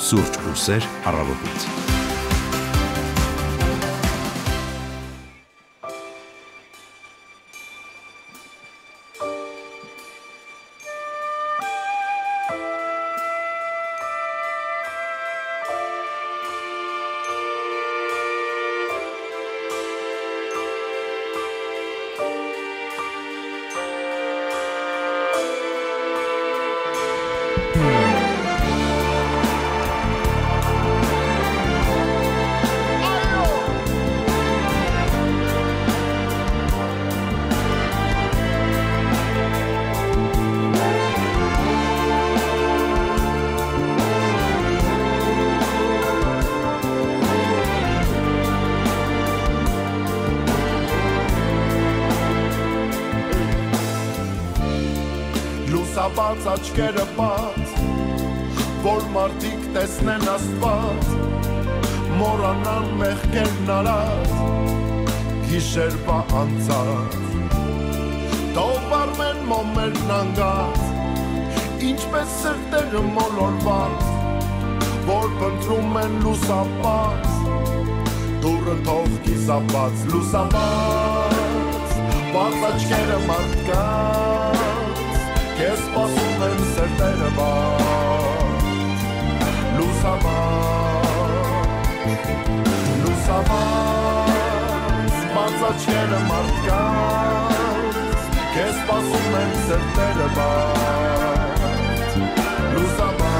Սուրճ ու սեր առավոտից։ բաց աչքերը բաց, որ մարդիկ տեսնեն Աստված, մոռանան մեղքերն արած, գիշերվա անցած, թող վառվեն մոմերն անգած, ինչպես սրտերը մոլորված, որ փնտրում են լուսապած, դուրը թող կիսապած, լուսապած, բաց աչքերը մարդկանց, քեզ սպասում են սրտերը բաց, լուսապած, բաց աչքերը մարդկանց, քեզ սպասում են սրտերը բաց, լուսապած.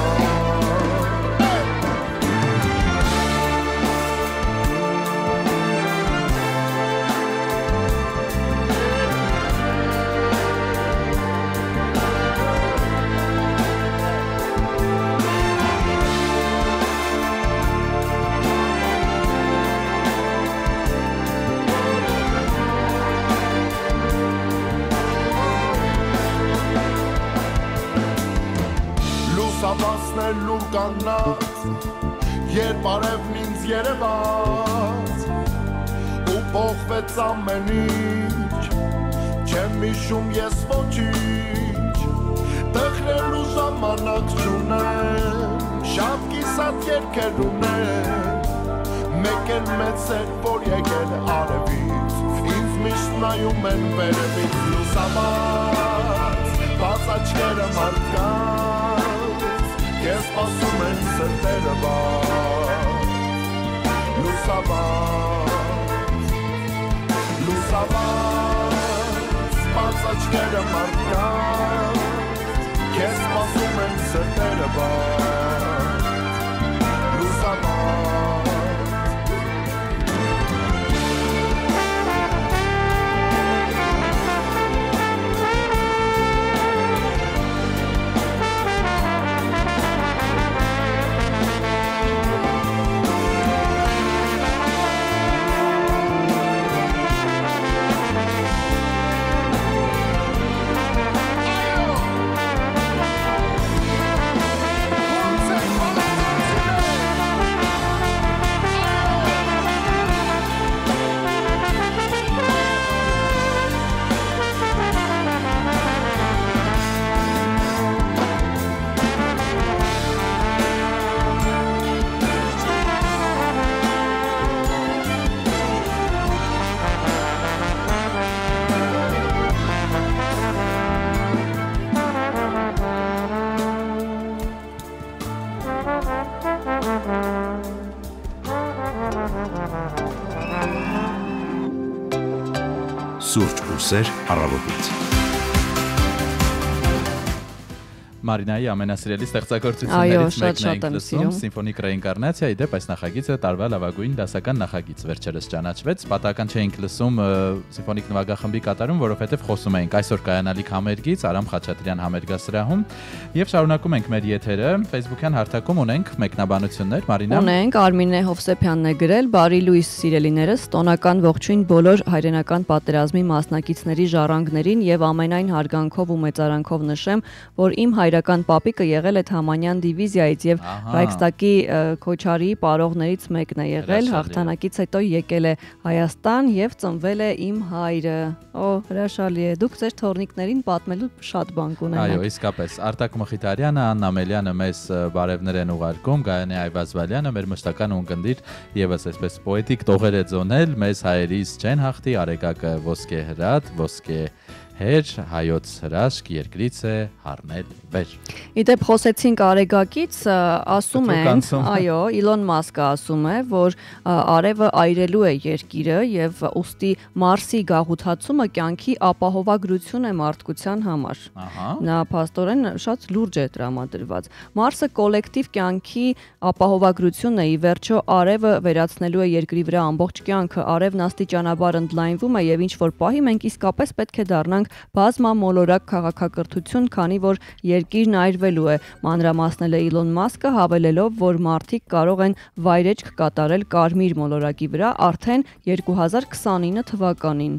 Լուսաբացնել լուր կանգնած, երբ արևն ինձ երևաց, ու փոխվեց ամեն ինչ, չեմ հիշում ես ոչինչ, տխրելու ժամանակ չունեմ, շատ կիսատ երգեր ունեմ, մեկ էլ մեծ էր, որ եկել արևից, ինձ միշտ նայում են վերևից, լուսաբաց, բաց աչքերը մարդկանց, քեզ սպասում են սրտերը բաց, լուսաբաց, լուսաբաց, բաց աչքերը մարդկանց, քեզ սպասում են սրտերը բաց, լուսաբաց. Սուրճ ու սեր առավոտից։ Մարինայի ամենասիրելի ստեղծագործություններից մեկն էինք լսում, սիմֆոնիկ ռեինկարնացիա, իդեպ այս նախագիծը տարվա լավագույն դասական նախագիծ վերջերս ճանաչվեց, պատահական չէինք լսում սիմֆոնիկ նվագախմբի կատարում, որովհետև խոսում էինք այսօր կայանալիք համերգից Արամ Խաչատրյան համերգասրահում, եւ շարունակում ենք մեր եթերը, Facebook-յան հարթակում ունենք մեկնաբանություններ, Մարինա։ Ունենք, Արմինե Հովսեփյանն է գրել, բարի լույս սիրելիներս, տոնական ողջույն բոլոր հայրենական պատերազմի մասնակիցների ժառանգներին եւ ամենայն հարգանքով ու մեծարանքով նշեմ, որ իմ հայրական պապիկը եղել է Թամանյան դիվիզիայից եւ Ռայքստագի Քոչարի պարողներից մեկն է եղել, հաղթանակից հետո եկել է Հայաստան եւ ծնվել է իմ հայրը։ Օ, հրաշալի է։ Դուք ձեր թորնիկներին պատմելու շատ բան կունենաք։ Այո, իսկապես, Արտակ Մխիթարյանը, Աննա Մելյանը մեզ բարևներ են ուղարկում, Գայանե Այվազվալյանը, մեր մշտական ունկնդիր, եւս այսպես պոետիկ տողեր է ձոնել, մեզ հայերից չեն հաղթի, Արեգակը ոսկե հրատ, ոսկե հեր, հայոց հրաշք, երկրից է հառնել վեր։ Իդեպ խոսեցինք Արեգակից, ասում են, այո, Իլոն Մասկը ասում է, որ արևը այրելու է երկիրը եւ ուստի Մարսի գաղութացումը կյանքի ապահովագրություն է մարդկության համար։ Նա փաստորեն շատ լուրջ է տրամադրված։ Մարսը կոլեկտիվ կյանքի ապահովագրությունն է, ի վերջո արևը վերացնելու է երկրի վրա ամբողջ կյանքը, արևն աստիճանաբար ընդլայնվում է եւ ինչ որ պահի մենք իսկապես պետք է դառնանք բազմամոլորակ քաղաքակրթություն, քանի որ երկիրն այրվելու է, մանրամասնել է Իլոն Մասկը, հավելելով, որ մարդիկ կարող են վայրեջք կատարել կարմիր մոլորակի վրա արդեն 2029 թվականին։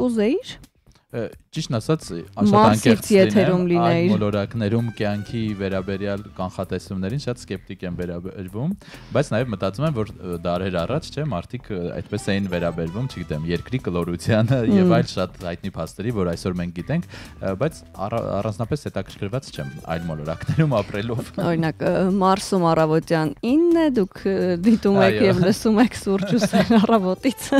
Կուզեիր։ Ճիշտ ասած, աշխատանքերից եթերում լինեիր։ Այլ մոլորակներում կյանքի վերաբերյալ կանխատեսումներին շատ սկեպտիկ են վերաբերվում, բայց նաև մտածում եմ, որ դարեր առաջ, չէ, մարդիկ այդպես էին վերաբերվում, չգիտեմ, երկրի կլորությանը եւ այլ շատ հայտնի փաստերի, որ այսօր մենք գիտենք, բայց առանձնապես հետաքրքրված չեմ այլ մոլորակներում ապրելով։ Օրինակ, Մարսում առավոտյան 9-ը դուք դիտում եք եւ լսում եք սուրճ ու սեր առավոտից։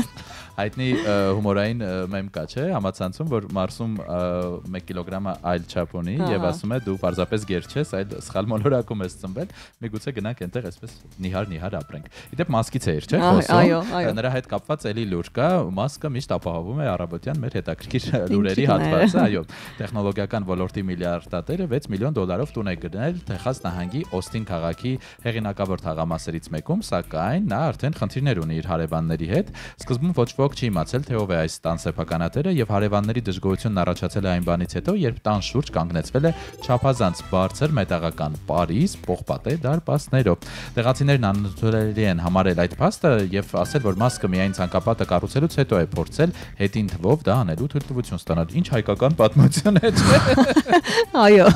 Հայտնի հումորային մեմ կա, չէ, համացանցում, որ Մարսում 1 կիլոգրամը այլ չափ ունի եւ ասում է դու պարզապես գեր չես, այլ սխալ մոլորակում ես ծնվել, միգուցե գնանք այնտեղ այսպես նիհար ապրենք։ Իդեպ Մասկից էր, չէ, խոսում։ Նրա հետ կապված էլի լուր կա, Մասկը միշտ ապահովում է առավոտյան մեր հետաքրքիր լուրերի հատվածը, այո։ Տեխնոլոգիական ոլորտի միլիարդատերը $6 միլիոն տուն է գնել Տեխաս նահանգի Օստին քաղաքի հեղինակավոր թաղամասերից մեկում, սակայն նա արդեն խնդիրներ ունի իր հարևանների հետ։ Սկզբում ոչ ոք չի իմացել, թե ով է այս տան սեփականատերը եւ հարևանների դժգոհությունն առաջացել է այն բանից հետո, երբ տան շուրջ կանգնեցվել է չափազանց բարձր մետաղական պարիս, պողպատե դարպասներով։ Տեղացիներն անընդունելի են համարել այդ փաստը եւ ասել, որ Մասկը միայն ցանկապատը կառուցելուց հետո է փորձել հետին թվով դա անելու թույլտվություն ստանալ։ Ինչ հայկական պատմություն է, չէ՞։ Այո։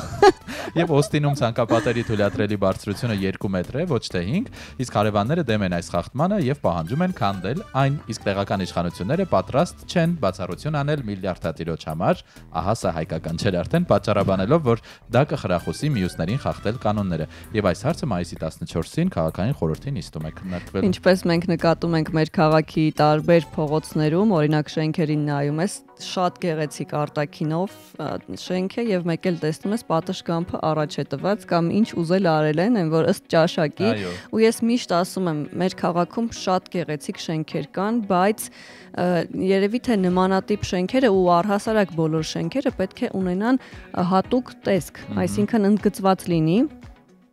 Եվ Օստինում ցանկապատերի թույլատրելի բարձրությունը 2 մետր է, ոչ թե 5, իսկ հարևանները դեմ են այս խախտմանը եւ պահանջում են քանդել այն, իսկ տեղական իշխանությունները պատրաստ չեն բացառություն անել միլիարդատիրոջ համար, ահա սա հայկական չէր արդեն, պատճառաբանելով, որ դա կխրախուսի մյուսներին խախտել կանոնները։ Եվ այս հարցը մայիսի 14-ին քաղաքային խորհրդի նիստում է քննարկվել։ Ինչպես մենք նկատում ենք մեր քաղաքի տարբեր փողոցներում, օրինակ շենքերին նայում ես, շատ գեղեցիկ արտաքինով շենք է եւ մեկ էլ տեսնում ես պատշգամբը առաջ է տված կամ ինչ ուզել արել են, որ ըստ ճաշակի, ու ես միշտ ասում եմ, մեր քաղաքում շատ գեղեցիկ շենքեր կան, բայց երևի թե նմանատիպ շենքերը ու առհասարակ բոլոր շենքերը պետք է ունենան հատուկ տեսք, այսինքն ընդգծված լինի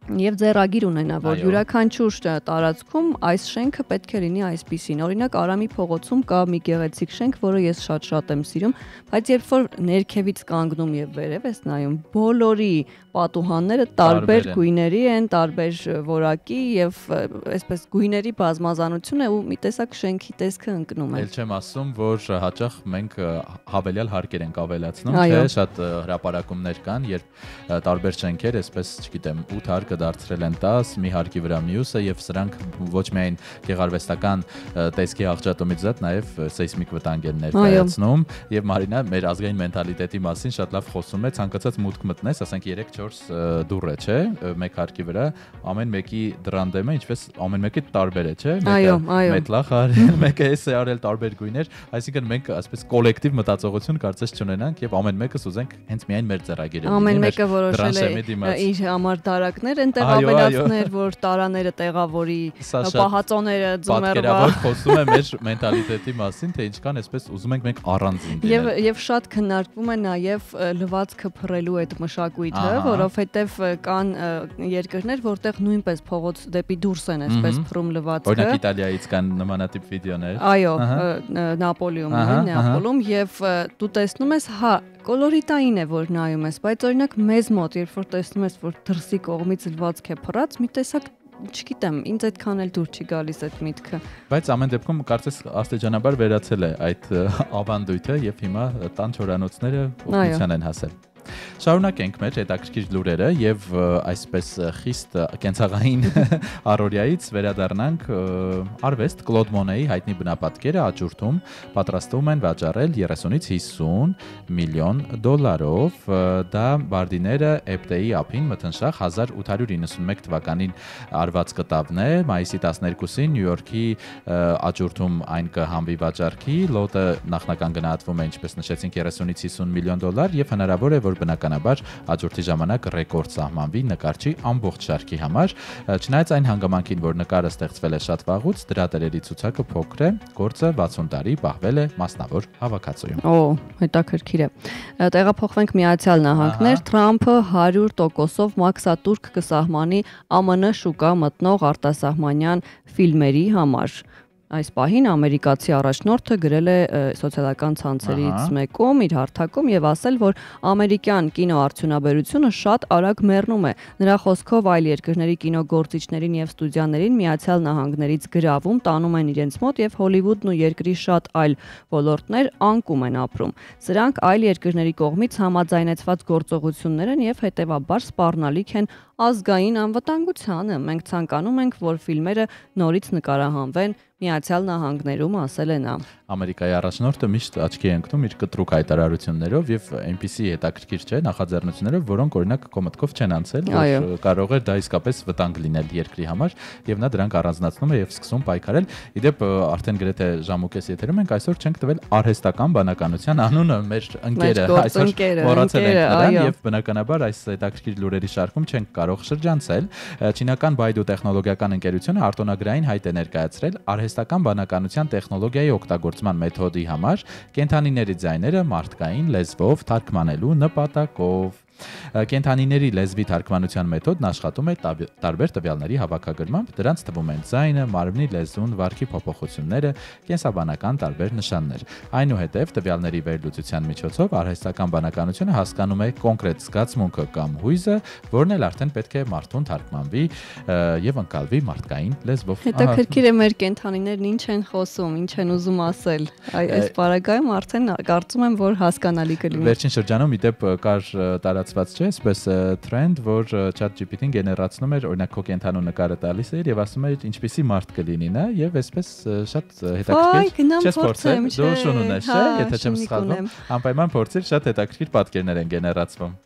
եւ ձեռագիր ունենա, որ յուրաքանչյուր տարածքում այս շենքը պետք է լինի այսպիսին։ Օրինակ Արամի փողոցում կա մի գեղեցիկ շենք, որը ես շատ եմ սիրում, բայց երբ որ ներքևից կանգնում եւ վերև ես նայում, բոլորի պատուհանները տարբեր գույների են, տարբեր որակի եւ այսպես գույների բազմազանություն է ու մի տեսակ շենքի տեսքը ընկնում է։ Էլ չեմ ասում, որ հաճախ մենք հավելյալ հարկեր ենք ավելացնում, չէ՞, շատ հրապարակումներ կան, երբ տարբեր շենքեր, այսպես, չգիտեմ, 8 հարկ դարձրել են 10, մի հարկի վրա մյուսը եւ սրանք ոչ միայն գեղարվեստական տեսքի աղճատումից զատ, նաեւ սեյսմիկ վտանգ են ներկայացնում եւ Մարինա մեր ազգային մենտալիտետի մասին շատ լավ խոսում է, ցանկացած մուտք մտնես, ասենք 3-4 դուռ է, չէ, մեկ հարկի վրա, ամեն մեկի դրան դեմը ինչպես ամեն մեկի տարբեր է, չէ, մեկը մետլախ արել, մեկը էս է արել տարբեր գույներ, այսինքն մենք այսպես կոլեկտիվ մտածողություն կարծես չունենանք եւ ամեն մեկս ուզենք հենց միայն մեր ձեռագիրը լինի, ամեն մեկը որոշել է իր համար տարակներ տեղ ավելացներ, որ տարաները տեղավորի, պահածոները ձմեռվա։ Պատկերավոր խոսում է մեր մենտալիտետի մասին, թե ինչքան այսպես ուզում ենք մենք առանձին լինել։ Եվ շատ քննարկվում է նաև լվացքը փռելու այդ մշակույթը, որովհետև կան երկրներ, որտեղ նույնպես փողոց դեպի դուրս են այսպես փռում լվացքը։ Օրինակ Իտալիայից կան նմանատիպ վիդեոներ։ Այո, Նապոլիում եւ դու տեսնում ես, հա, կոլորիտային է, որ նայում ես, բայց օրինակ մեզ մոտ, երբ որ տեսնում ես, որ դրսի կողմից լվացք է փռած, մի տեսակ, չգիտեմ, ինձ այդքան էլ դուր չի գալիս այդ միտքը։ Բայց ամեն դեպքում կարծես աստիճանաբար վերացել է այդ ավանդույթը եւ հիմա տան չորանոցները օգնության են հասել։ Շարունակենք մեր հետաքրքիր լուրերը եւ այսպես խիստ կենցաղային առօրյայից վերադառնանք արվեստ Կլոդ Մոնեի հայտնի բնապատկերը աճուրդում պատրաստվում են վաճառել 30-ից 50 միլիոն դոլարով։ Դա բարդիները Էպտեի ափին մթնշաղ 1891 թվականին արված կտավն է։ Մայիսի 12-ին Նյու Յորքի աճուրդում այն կհանվի վաճառքի։ Լոտը նախնական գնահատվում է, ինչպես նշեցինք, 30-ից 50 միլիոն դոլար եւ հնարավոր է, որ բնականաբար աճուրդի ժամանակ ռեկորդ սահմանվի նկարչի ամբողջ շարքի համար։ Չնայած այն հանգամանքին, որ նկարը ստեղծվել է շատ վաղուց, դրա տերերի ցուցակը փոքր է, գործը 60 տարի պահվել է մասնավոր հավաքածուում։ Հետաքրքիր է։ Տեղափոխվենք Միացյալ Նահանգներ, Թրամփը 100%-ով մաքսատուրք կսահմանի ԱՄՆ շուկա մտնող արտասահմանյան ֆիլմերի համար։ այս պահին ամերիկացի առաջնորդը գրել է սոցիալական ցանցերից մեկում իր հարթակում եւ ասել, որ ամերիկյան կինոարդյունաբերությունը շատ արագ մեռնում է։ Նրա խոսքով այլ երկրների կինոգործիչներին եւ ստուդիաներին Միացյալ Նահանգներից գրավում, տանում են իրենց մոտ եւ Հոլիվուդն ու երկրի շատ այլ ոլորտներ անկում են ապրում։ Սրանք այլ երկրների կողմից համաձայնեցված գործողություններ են եւ հետեւաբար սպառնալիք են ազգային անվտանգությանը։ Մենք ցանկանում ենք, որ ֆիլմերը նորից նկարահանվեն Միացյալ Նահանգներում, ասել է նա։ Ամերիկայի առաջնորդը միշտ աչքի է ընկնում իր կտրուկ հայտարարություններով եւ այնպիսի հետաքրքիր չէ նախաձեռնություններով, որոնք օրինակ կոմտկով չեն անցել, որ կարող է դա իսկապես վտանգ լինել երկրի համար եւ նա դրանք առանձնացնում է եւ սկսում պայքարել։ Իդեպ արդեն գրեթե ժամուկես եթերում ենք այսօր չենք տվել արհեստական բանականության անունը մեր ընկերը այսօր մոռացել ենք նրան եւ բնականաբար այս հետաքրքիր լուրերի շարքում չենք կարող շրջանցել։ Չինական Baidu տեխնոլոգիական ընկերությունը արտոնագրային հայտ է ներկայացրել արհեստական բանականության տեխնոլոգիայի օգտագործման մեթոդի համար կենդանիների ձայները մարդկային լեզվով թարգմանելու նպատակով։ Կենդանիների լեզվի թարգմանության մեթոդն աշխատում է տարբեր տվյալների հավաքագրմամբ, դրանց թվում են ձայնը, մարմնի լեզուն, վարքի փոփոխությունները, կենսաբանական տարբեր նշաններ։ Այնուհետև տվյալների վերլուծության միջոցով արհեստական բանականությունը հասկանում է կոնկրետ զգացմունքը կամ հույզը, որն էլ արդեն պետք է մարդուն թարգմանվի եւ ընկալվի մարդկային լեզվով։ Հետաքրքիր է մեր կենդանիներն ինչ են խոսում, ինչ են ուզում ասել։ Այս պարագայում արդեն կարծում եմ, որ հասկանալի կլինի։ Վերջին շրջանում իդեպ կար տարածված չէ, այսպես trend, որ ChatGPT-ն գեներացնում էր, օրինակ քո կենթանու նկարը տալիս էր եւ ասում էր ինչպիսի մարդ կլինի նա եւ այսպես շատ հետաքրքիր չես փորձել, դու շուն ունես, չէ, եթե չեմ սխալվում, անպայման փորձիր, շատ հետաքրքիր պատկերներ են գեներացվում։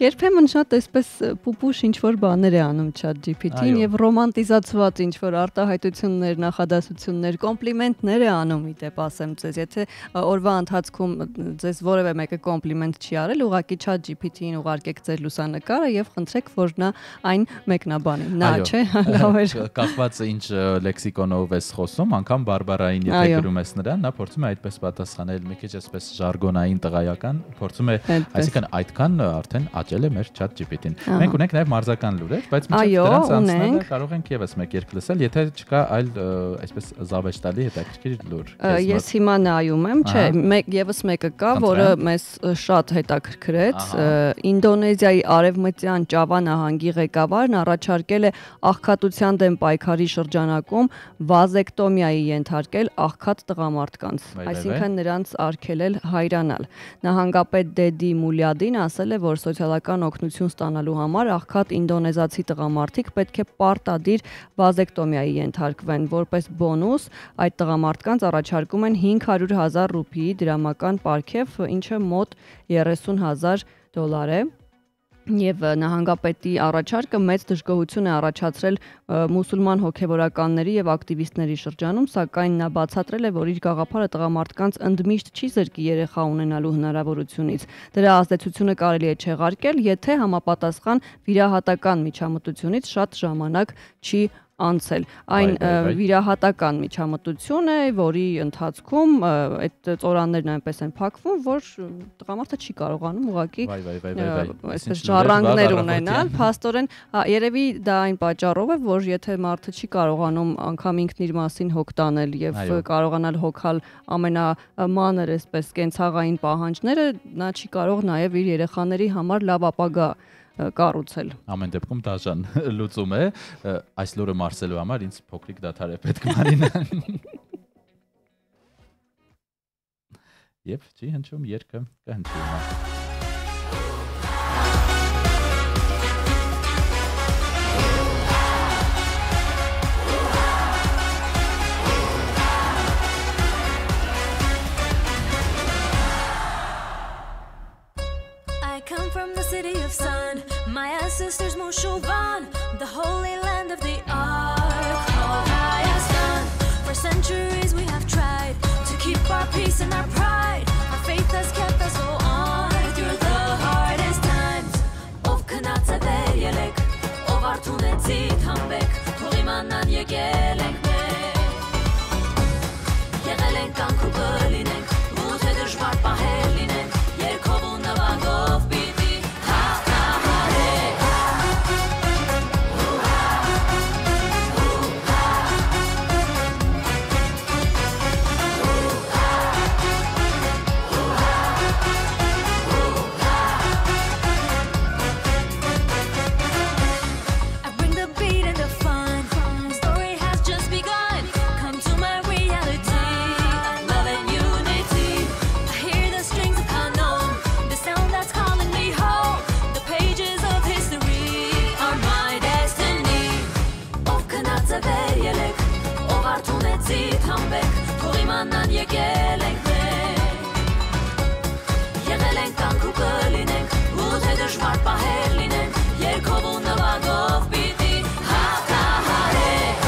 Երբեմն շատ այսպես պուպուշ ինչ-որ բաներ է անում ChatGPT-ին եւ ռոմանտիզացված ինչ-որ արտահայտություններ, նախադասություններ, կոմպլիմենտներ է անում, իդեպ ասեմ ձեզ, եթե օրվա ընթացքում ձեզ որևէ մեկը կոմպլիմենտ չի արել, ուղղակի ChatGPT-ին ուղարկեք ձեր լուսանկարը եւ խնդրեք, որ նա այն մեկնաբանի։ Նա չէ, լավ է։ Կախված ինչ լեքսիկոնով ես խոսում, անգամ բարբարային եթե գրում ես նրան, նա փորձում է այդպես պատասխանել, մի քիչ այսպես ժարգոնային տղայական, փորձում է, այսինքն այդքան արդեն աճել է մեր ChatGPT-ին։ Մենք ունենք նաև մարզական լուրեր, բայց մինչև դրանց անցնելը կարող ենք եւս մեկ երկ լսել, եթե չկա այլ այսպես զավեշտալի հետաքրքիր լուր։ Ես հիմա նայում եմ, չէ, եւս մեկը կա, որը մեզ շատ հետաքրքրեց։ Ինդոնեզիայի արևմտյան Ճավա նահանգի ղեկավարն առաջարկել է աղքատության դեմ պայքարի շրջանակում վազեկտոմիայի ենթարկել աղքատ տղամարդկանց, այսինքն նրանց արգելել հայրանալ։ Նահանգապետ Դեդի Մուլյադին ասել է, որ սոցիալական օգնություն ստանալու համար աղքատ ինդոնեզացի տղամարդիկ պետք է պարտադիր վազեկտոմիայի ենթարկվեն։ Որպես բոնուս այդ տղամարդկանց առաջարկում են 500,000 ռուպիի դրամական պարգև, ինչը մոտ $30,000 է։ Եվ նահանգապետի առաջարկը մեծ դժգոհություն է առաջացրել մուսուլման հոգևորականների եւ ակտիվիստների շրջանում, սակայն նա բացատրել է, որ իր գաղափարը տղամարդկանց ընդմիշտ չի զրկի երեխա ունենալու հնարավորությունից։ Դրա ազդեցությունը կարելի է չեղարկել, եթե համապատասխան վիրահատական միջամտությունից շատ ժամանակ չի անցել։ Այն վիրահատական միջամտություն է, որի ընթացքում այդ ծորաններն այնպես են փակվում, որ տղամարդը չի կարողանում ուղղակի այսպես ժառանգներ ունենալ, փաստորեն երևի դա այն պատճառով է, որ եթե մարդը չի կարողանում անգամ ինքն իր մասին հոգ տանել եւ կարողանալ հոգալ ամենամանր այսպես կենցաղային պահանջները, նա չի կարող նաեւ իր երեխաների համար լավ ապագա կառուցել։ Ամեն դեպքում դաժան լուծում է, այս լուրը մարսելու համար ինձ փոքրիկ դադար է պետք Մարինա։ Եվ չի հնչում երգը, կհնչի հիմա։ My ancestors Moshovan, the holy land of the Ark of Hayastan. For centuries we have tried to keep our peace and our pride. Our faith has kept us go on through the hardest times. Ov knatse verjelek, ov artunetzi tambek, torimanan yegelenk mek. Yegelenk anku belinek, ute deshvar pahelinek, yerkov unavagov bidi. եկել ենք եղել ենք կանք ու կլինենք ու թե դժվար պահեր լինենք երկով ու նվագով պիտի հաղթահարենք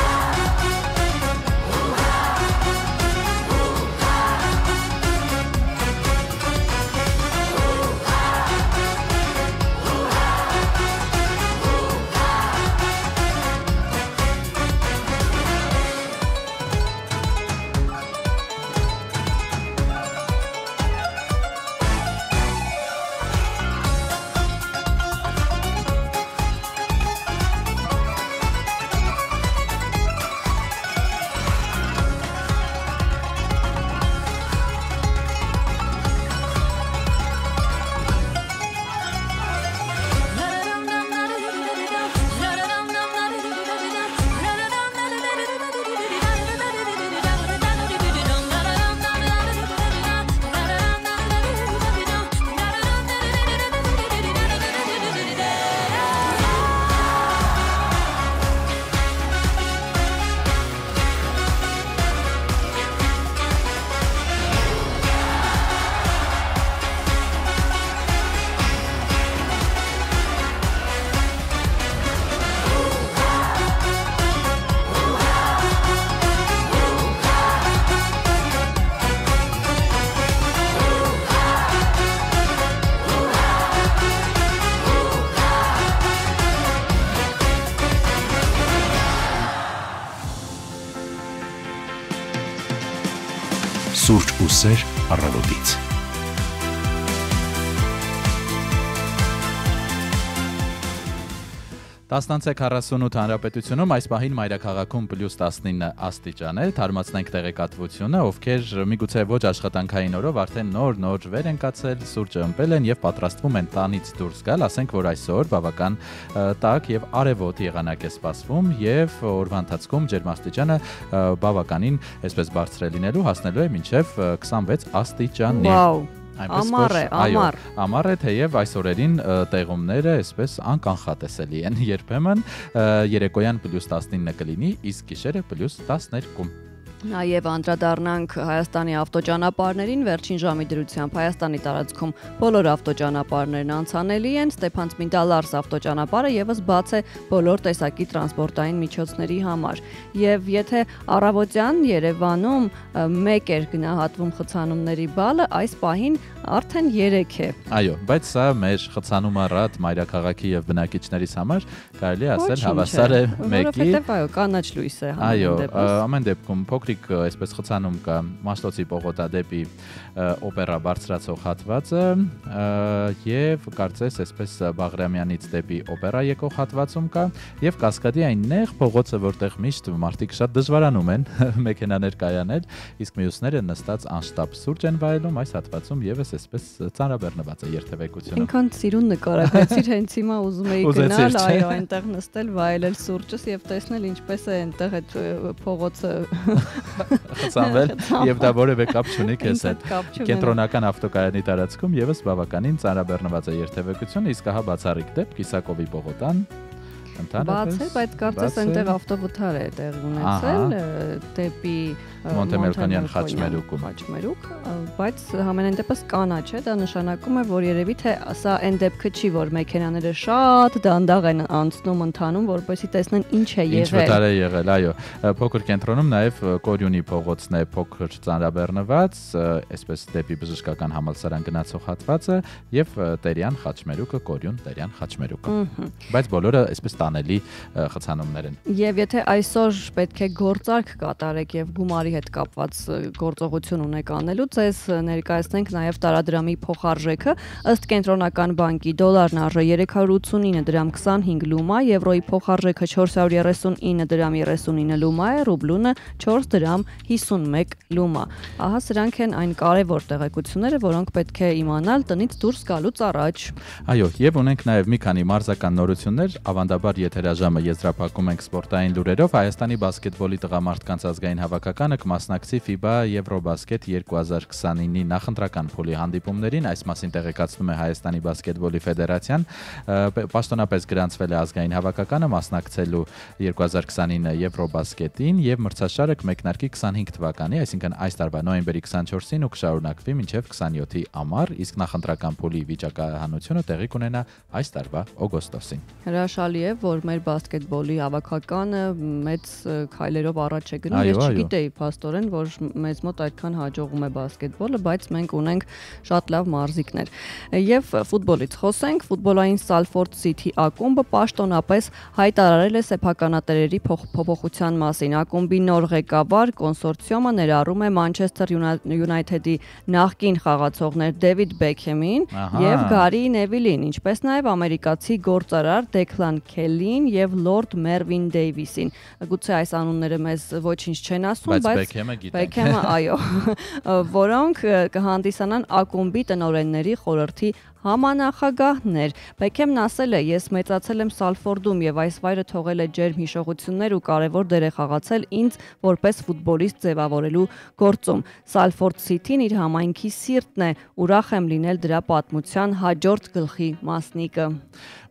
Սուրճ ու սեր առավոտից։ Տասնանցե 48 հանրապետությունում այս պահին մայրաքաղաքում +19 աստիճան է, թարմացնենք տեղեկատվությունը, ովքեր միգուցե ոչ աշխատանքային օրով արդեն նոր վեր են կացել, սուրճը ըմպել են եւ պատրաստվում են տանից դուրս գալ, ասենք որ այսօր բավական տաք եւ արևոտ եղանակ է սպասվում եւ օրվա ընթացքում ջերմաստիճանը բավականին այսպես բարձր է լինելու, հասնելու է մինչեւ 26 աստիճանի։ Ամառ է, թեև այս օրերին տեղումները այսպես անկանխատեսելի են երբեմն երեկոյան +19 կլինի, իսկ գիշերը +12։ Նաև անդրադառնանք Հայաստանի ավտոճանապարհներին, վերջին ժամի դրությամբ Հայաստանի տարածքում բոլոր ավտոճանապարհներն անցանելի են, Ստեփան-Ծմինդալարս ավտոճանապարհը եւս բաց է բոլոր տեսակի տրանսպորտային միջոցների համար։ Եվ եթե առավոտյան Երևանում 1 էր գնահատվում խցանումների բալը, այս պահին արդեն 3 է։ Այո, բայց սա մեր խցանումառատ մայրաքաղաքի եւ բնակիչներիս համար կարելի է ասել հավասար է 1-ի։ Որովհետեւ այո, կանաչ լույս է Այո, ամեն դեպքում փոքրիկ այսպես խցանում կա Մաշտոցի պողոտա դեպի օպերա բարձրացող հատվածը եւ կարծես այսպես Բաղրամյանից դեպի օպերա եկող հատվածում կա եւ Կասկադի այն նեղ փողոցը, որտեղ միշտ մարդիկ շատ դժվարանում են մեքենաներ կայանել, իսկ մյուսները նստած անշտապ սուրճ են վայելում, այս հատվածում եւս այսպես ծանրաբեռնված է երթևեկությունը։ Ինքան սիրուն նկարագրեցիր, հենց հիմա ուզում էի գնալ, այո, այնտեղ նստել, վայելել սուրճս եւ տեսնել ինչպես է այնտեղ այդ փողոցը խցանվել եւ դա որևէ կապ չունի քեզ հետ։ Կենտրոնական ավտոկայանի տարածքում եւս բավականին ծանրաբեռնված է երթևեկությունը, իսկ հա բացառիկ դեպք Իսակովի պողոտան Բաց է, բայց կարծես այնտեղ ավտովթար է տեղի ունեցել դեպի Մոնտեմելքոնյան Խաչմերուկում, բայց համենայն դեպս կանաչ է, դա նշանակում է, որ երևի թե սա այն դեպքը չի, որ մեքենաները շատ դանդաղ են անցնում ընթանում, որպեսզի տեսնեն ինչ է եղել։ Ինչ վտար է եղել, այո։ Փոքր կենտրոնում նաև Կորյունի փողոցն է փոքր ծանրաբեռնված, այսպես դեպի բժշկական համալսարան գնացող հատվածը եւ Տերյան Խաչմերուկը, Կորյուն Տերյան Խաչմերուկը։ Բայց բոլորը այսպես տանելի խցանումներ են։ Եվ եթե այսօր պետք է գործարք կատարեք եւ գումարի հետ կապված գործողություն ունեք անելու, ձեզ ներկայացնենք նաև տարադրամի փոխարժեքը, ըստ կենտրոնական բանկի դոլարն արժե 389 դրամ 25 լումա, եվրոյի փոխարժեքը 439 դրամ 39 լումա է, ռուբլունը 4 դրամ 51 լումա։ Ահա սրանք են այն կարևոր տեղեկությունները, որոնք պետք է իմանալ տնից դուրս գալուց առաջ։ Այո, եւ ունենք նաև մի քանի մարզական նորություններ, ավանդաբար եթերաժամը եզրափակում ենք սպորտային լուրերով։ Հայաստանի բասկետբոլի տղամարդկանց ազգային հավաքականը կմասնակցի FIBA Եվրոբասկետ 2029-ի նախընտրական փուլի հանդիպումներին, այս մասին տեղեկացնում է Հայաստանի բասկետբոլի ֆեդերացիան։ Պաշտոնապես գրանցվել է ազգային հավաքականը մասնակցելու 2029 Եվրոբասկետին եւ մրցաշարը կմեկնարկի 25 թվականի, այսինքն այս տարվա նոյեմբերի 24-ին ու կշարունակվի մինչեւ 27-ի ամառ, իսկ նախընտրական փուլի վիճակահանությունը տեղի կունենա այս տարվա օգոստոսին։ Հրաշալի է, որ մեր բասկետբոլի հավաքականը մեծ քայլերով առաջ է գնում։ Ես չգիտեի փաստորեն, որ մեզ մոտ այդքան հաջողում է բասկետբոլը, բայց մենք ունենք շատ լավ մարզիկներ։ Եվ ֆուտբոլից խոսենք, ֆուտբոլային Salford City ակումբը պաշտոնապես հայտարարել է սեփականատերերի փոփոխության մասին։ Ակումբի նոր ղեկավար կոնսորցիումը ներառում է Manchester United-ի նախկին խաղացողներ David Beckham-ին եւ Gary Neville-ին, ինչպես նաեւ ամերիկացի գործարար Declan Kelly-ին եւ Lord Mervyn Davis-ին։ Գուցե այս անունները մեզ ոչինչ չեն ասում, բայց Beckham-ը, այո, որոնք կհանդիսանան ակումբի տնօրենների խորհրդի համանախագահներ։ Beckham-ն ասել է. «Ես մեծացել եմ Salford-ում եւ այս վայրը թողել է ջերմ հիշողություններ ու կարեւոր դեր է խաղացել ինձ որպես ֆուտբոլիստ ձևավորելու գործում։ Salford City-ն իր համայնքի սիրտն է, ուրախ եմ լինել դրա պատմության հաջորդ գլխի մասնիկը»։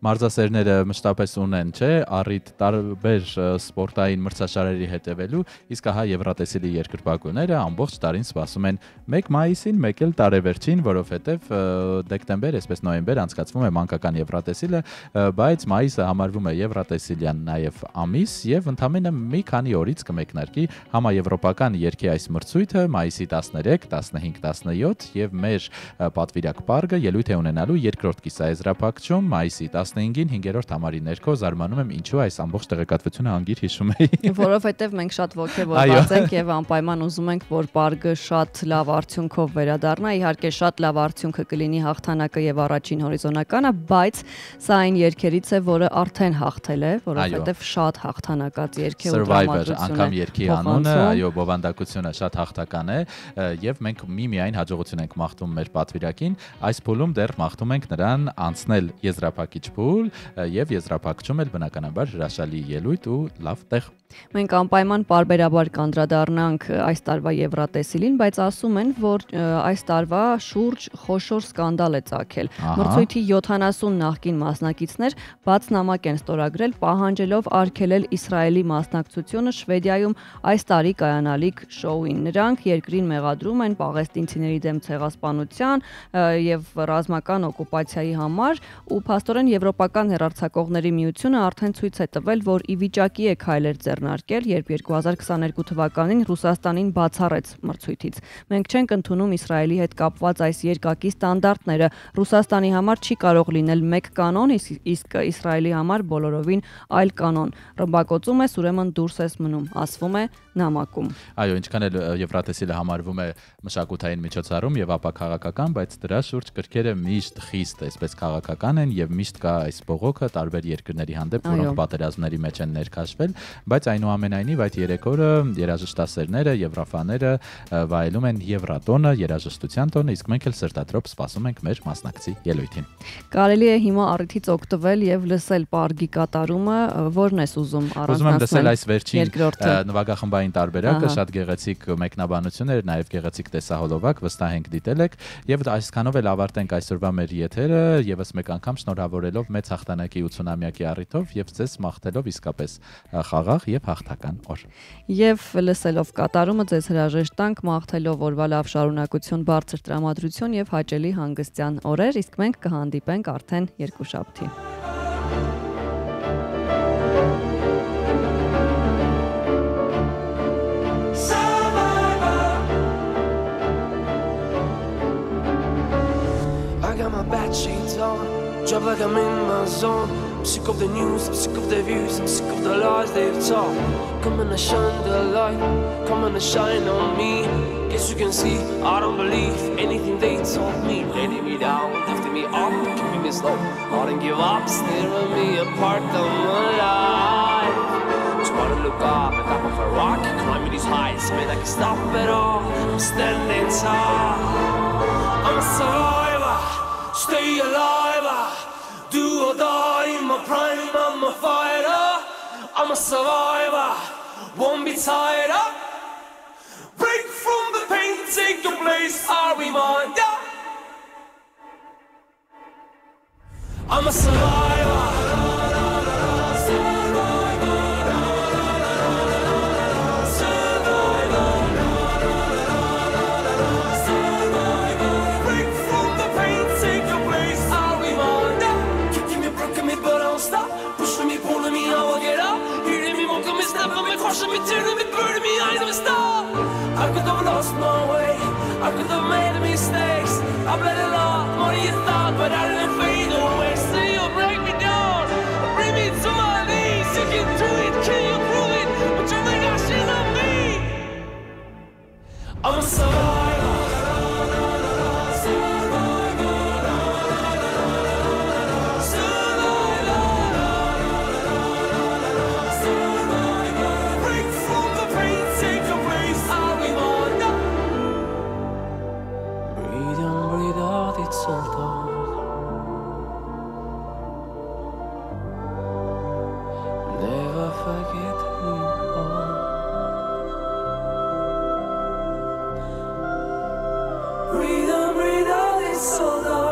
Մարզասերները մշտապես ունեն, չէ, առիթ տարբեր սպորտային մրցաշարերի հետևելու, իսկ ահա Եվրատեսիլի երկրպագուները ամբողջ տարին սպասում են 1 մայիսին, 1 էլ տարեվերջին, որովհետև դեկտեմբեր, այսպես նոյեմբեր անցկացվում է մանկական Եվրատեսիլը, բայց մայիսը համարվում է Եվրատեսիլյան նաև ամիս եւ ընդամենը մի քանի օրից կմեկնարկի համաեվրոպական երգի այս մրցույթը մայիսի 13, 15, 17 եւ մեր պատվիրակ պարգը ելույթ է ունենալու երկրորդ կիսաեզրափակչում մայիսի 15-ին 5-րդ համարի ներքո զարմանում եմ ինչու այս ամբողջ տեղեկատվությունը անգիր հիշում էի։ Որովհետև մենք շատ ոգևորված ենք եւ անպայման ուզում ենք, որ պարգը շատ լավ արդյունքով վերադառնա։ Իհարկե շատ լավ արդյունքը կլինի հաղթանակը եւ առաջին հորիզոնականը, բայց սա այն երգերից է, որը արդեն հաղթել է, որովհետև շատ հաղթանակած երգ է ու դրամատուրգիան անգամ երգի անունը, այո, բովանդակությունը շատ հաղթական է եւ մենք միայն հաջողություն ենք մաղթում մեր պատվիրակին, այս փուլում դեռ մաղթում ենք նրան անցնել եզրափակիչ փուլ եւ եզրափակչում էլ բնականաբար հրաշալի ելույթ ու լավ տեղ։ Մենք անպայման պարբերաբար կանդրադառնանք այս տարվա Եվրատեսիլին, բայց ասում են, որ այս տարվա շուրջ խոշոր սկանդալ է ծագել։ Մրցույթի 70 նախկին մասնակիցներ բաց նամակ են ստորագրել, պահանջելով արգելել Իսրայելի մասնակցությունը Շվեդիայում այս տարի կայանալիք շոուին։ Նրանք երկրին մեղադրում են պաղեստինցիների դեմ ցեղասպանության եւ ռազմական օկուպացիայի համար, ու փաստորեն Եվրոպական հեռարձակողների միությունը արդեն ցույց է տվել, որ ի վիճակի է քայլեր ձեռնարկել, երբ 2022 թվականին Ռուսաստանին բացառեց մրցույթից։ Մենք չենք ընդունում Իսրայելի հետ կապված այս երկակի ստանդարտները։ Ռուսաստանի համար չի կարող լինել մեկ կանոն, իսկ Իսրայելի համար բոլորովին այլ կանոն։ Ռմբակոծում ես, ուրեմն դուրս ես մնում, ասվում է նամակում։ Այո, ինչքան էլ Եվրատեսիլը համարվում է մշակութային միջոցառում եւ ապա քաղաքական, բայց դրա շուրջ կրքերը միշտ խիստ, այսպես քաղաքական են եւ միշտ կա այս բողոքը տարբեր երկրների հանդեպ, որոնք պատերազմների մեջ են ներքաշվել, բայց այնուամենայնիվ այդ 3 օրը երաժշտասերները, եվրոֆաները վայելում են Եվրատոնը, երաժշտության տոնը, իսկ մենք էլ սրտադրոպ սպասում ենք մեր մասնակցի ելույթին։ Կարելի է հիմա առիթից օգտվել եւ լսել պարգի կատարումը, որն ես ուզում առանձնացնել։ Ուզում եմ լսել այս վերջին նվագախմբային տարբերակը, շատ գեղեցիկ մեկնաբանություններ, նաեւ գեղեցիկ տեսահոլովակ, վստահ ենք դիտել եք, եւ այսքանով էլ ավարտենք այսօրվա մեր եթերը, եւս մեկ անգամ շնորհավորելով մեծ հաղթանակի 80-ամյակի առիթով եւ ձեզ մաղթելով իսկապես խաղաղ եւ հաղթական օր։ Եվ լսելով կատարումը ձեզ հրաժեշտանք մաղթելով օրվա լավ շարունակություն, բարձր տրամադրություն եւ հաճելի հանգստյան օրեր, իսկ մենք կհանդիպենք արդեն երկուշաբթի։ Bad shades on, drive like I'm in my zone. I'm sick of the news, I'm sick of the views, I'm sick of the lies they've told. Come and shine the light, come and shine on me. Guess you can see, I don't believe anything they told me. Letting me down, lifting me up, keeping me slow. I don't give up, staring me apart, I'm alive. Just wanna look up, at top of a rock, climbing these heights, man, I can stop it all. I'm standing tall, I'm a survivor. Stay alive, do or die in my prime, I'm a fighter. I'm a survivor, won't be tired up, Break from the pain, take your place, are we mine? Yeah. I'm a survivor. Crushing me, turning me, burning me, I never stop. I could have lost my way, I could have made mistakes. I bled a lot more than you thought, but I didn't fade away. So you'll break me down, bring me to my knees. You can do it, can you prove it? But you think I should love me? I'm a survivor. So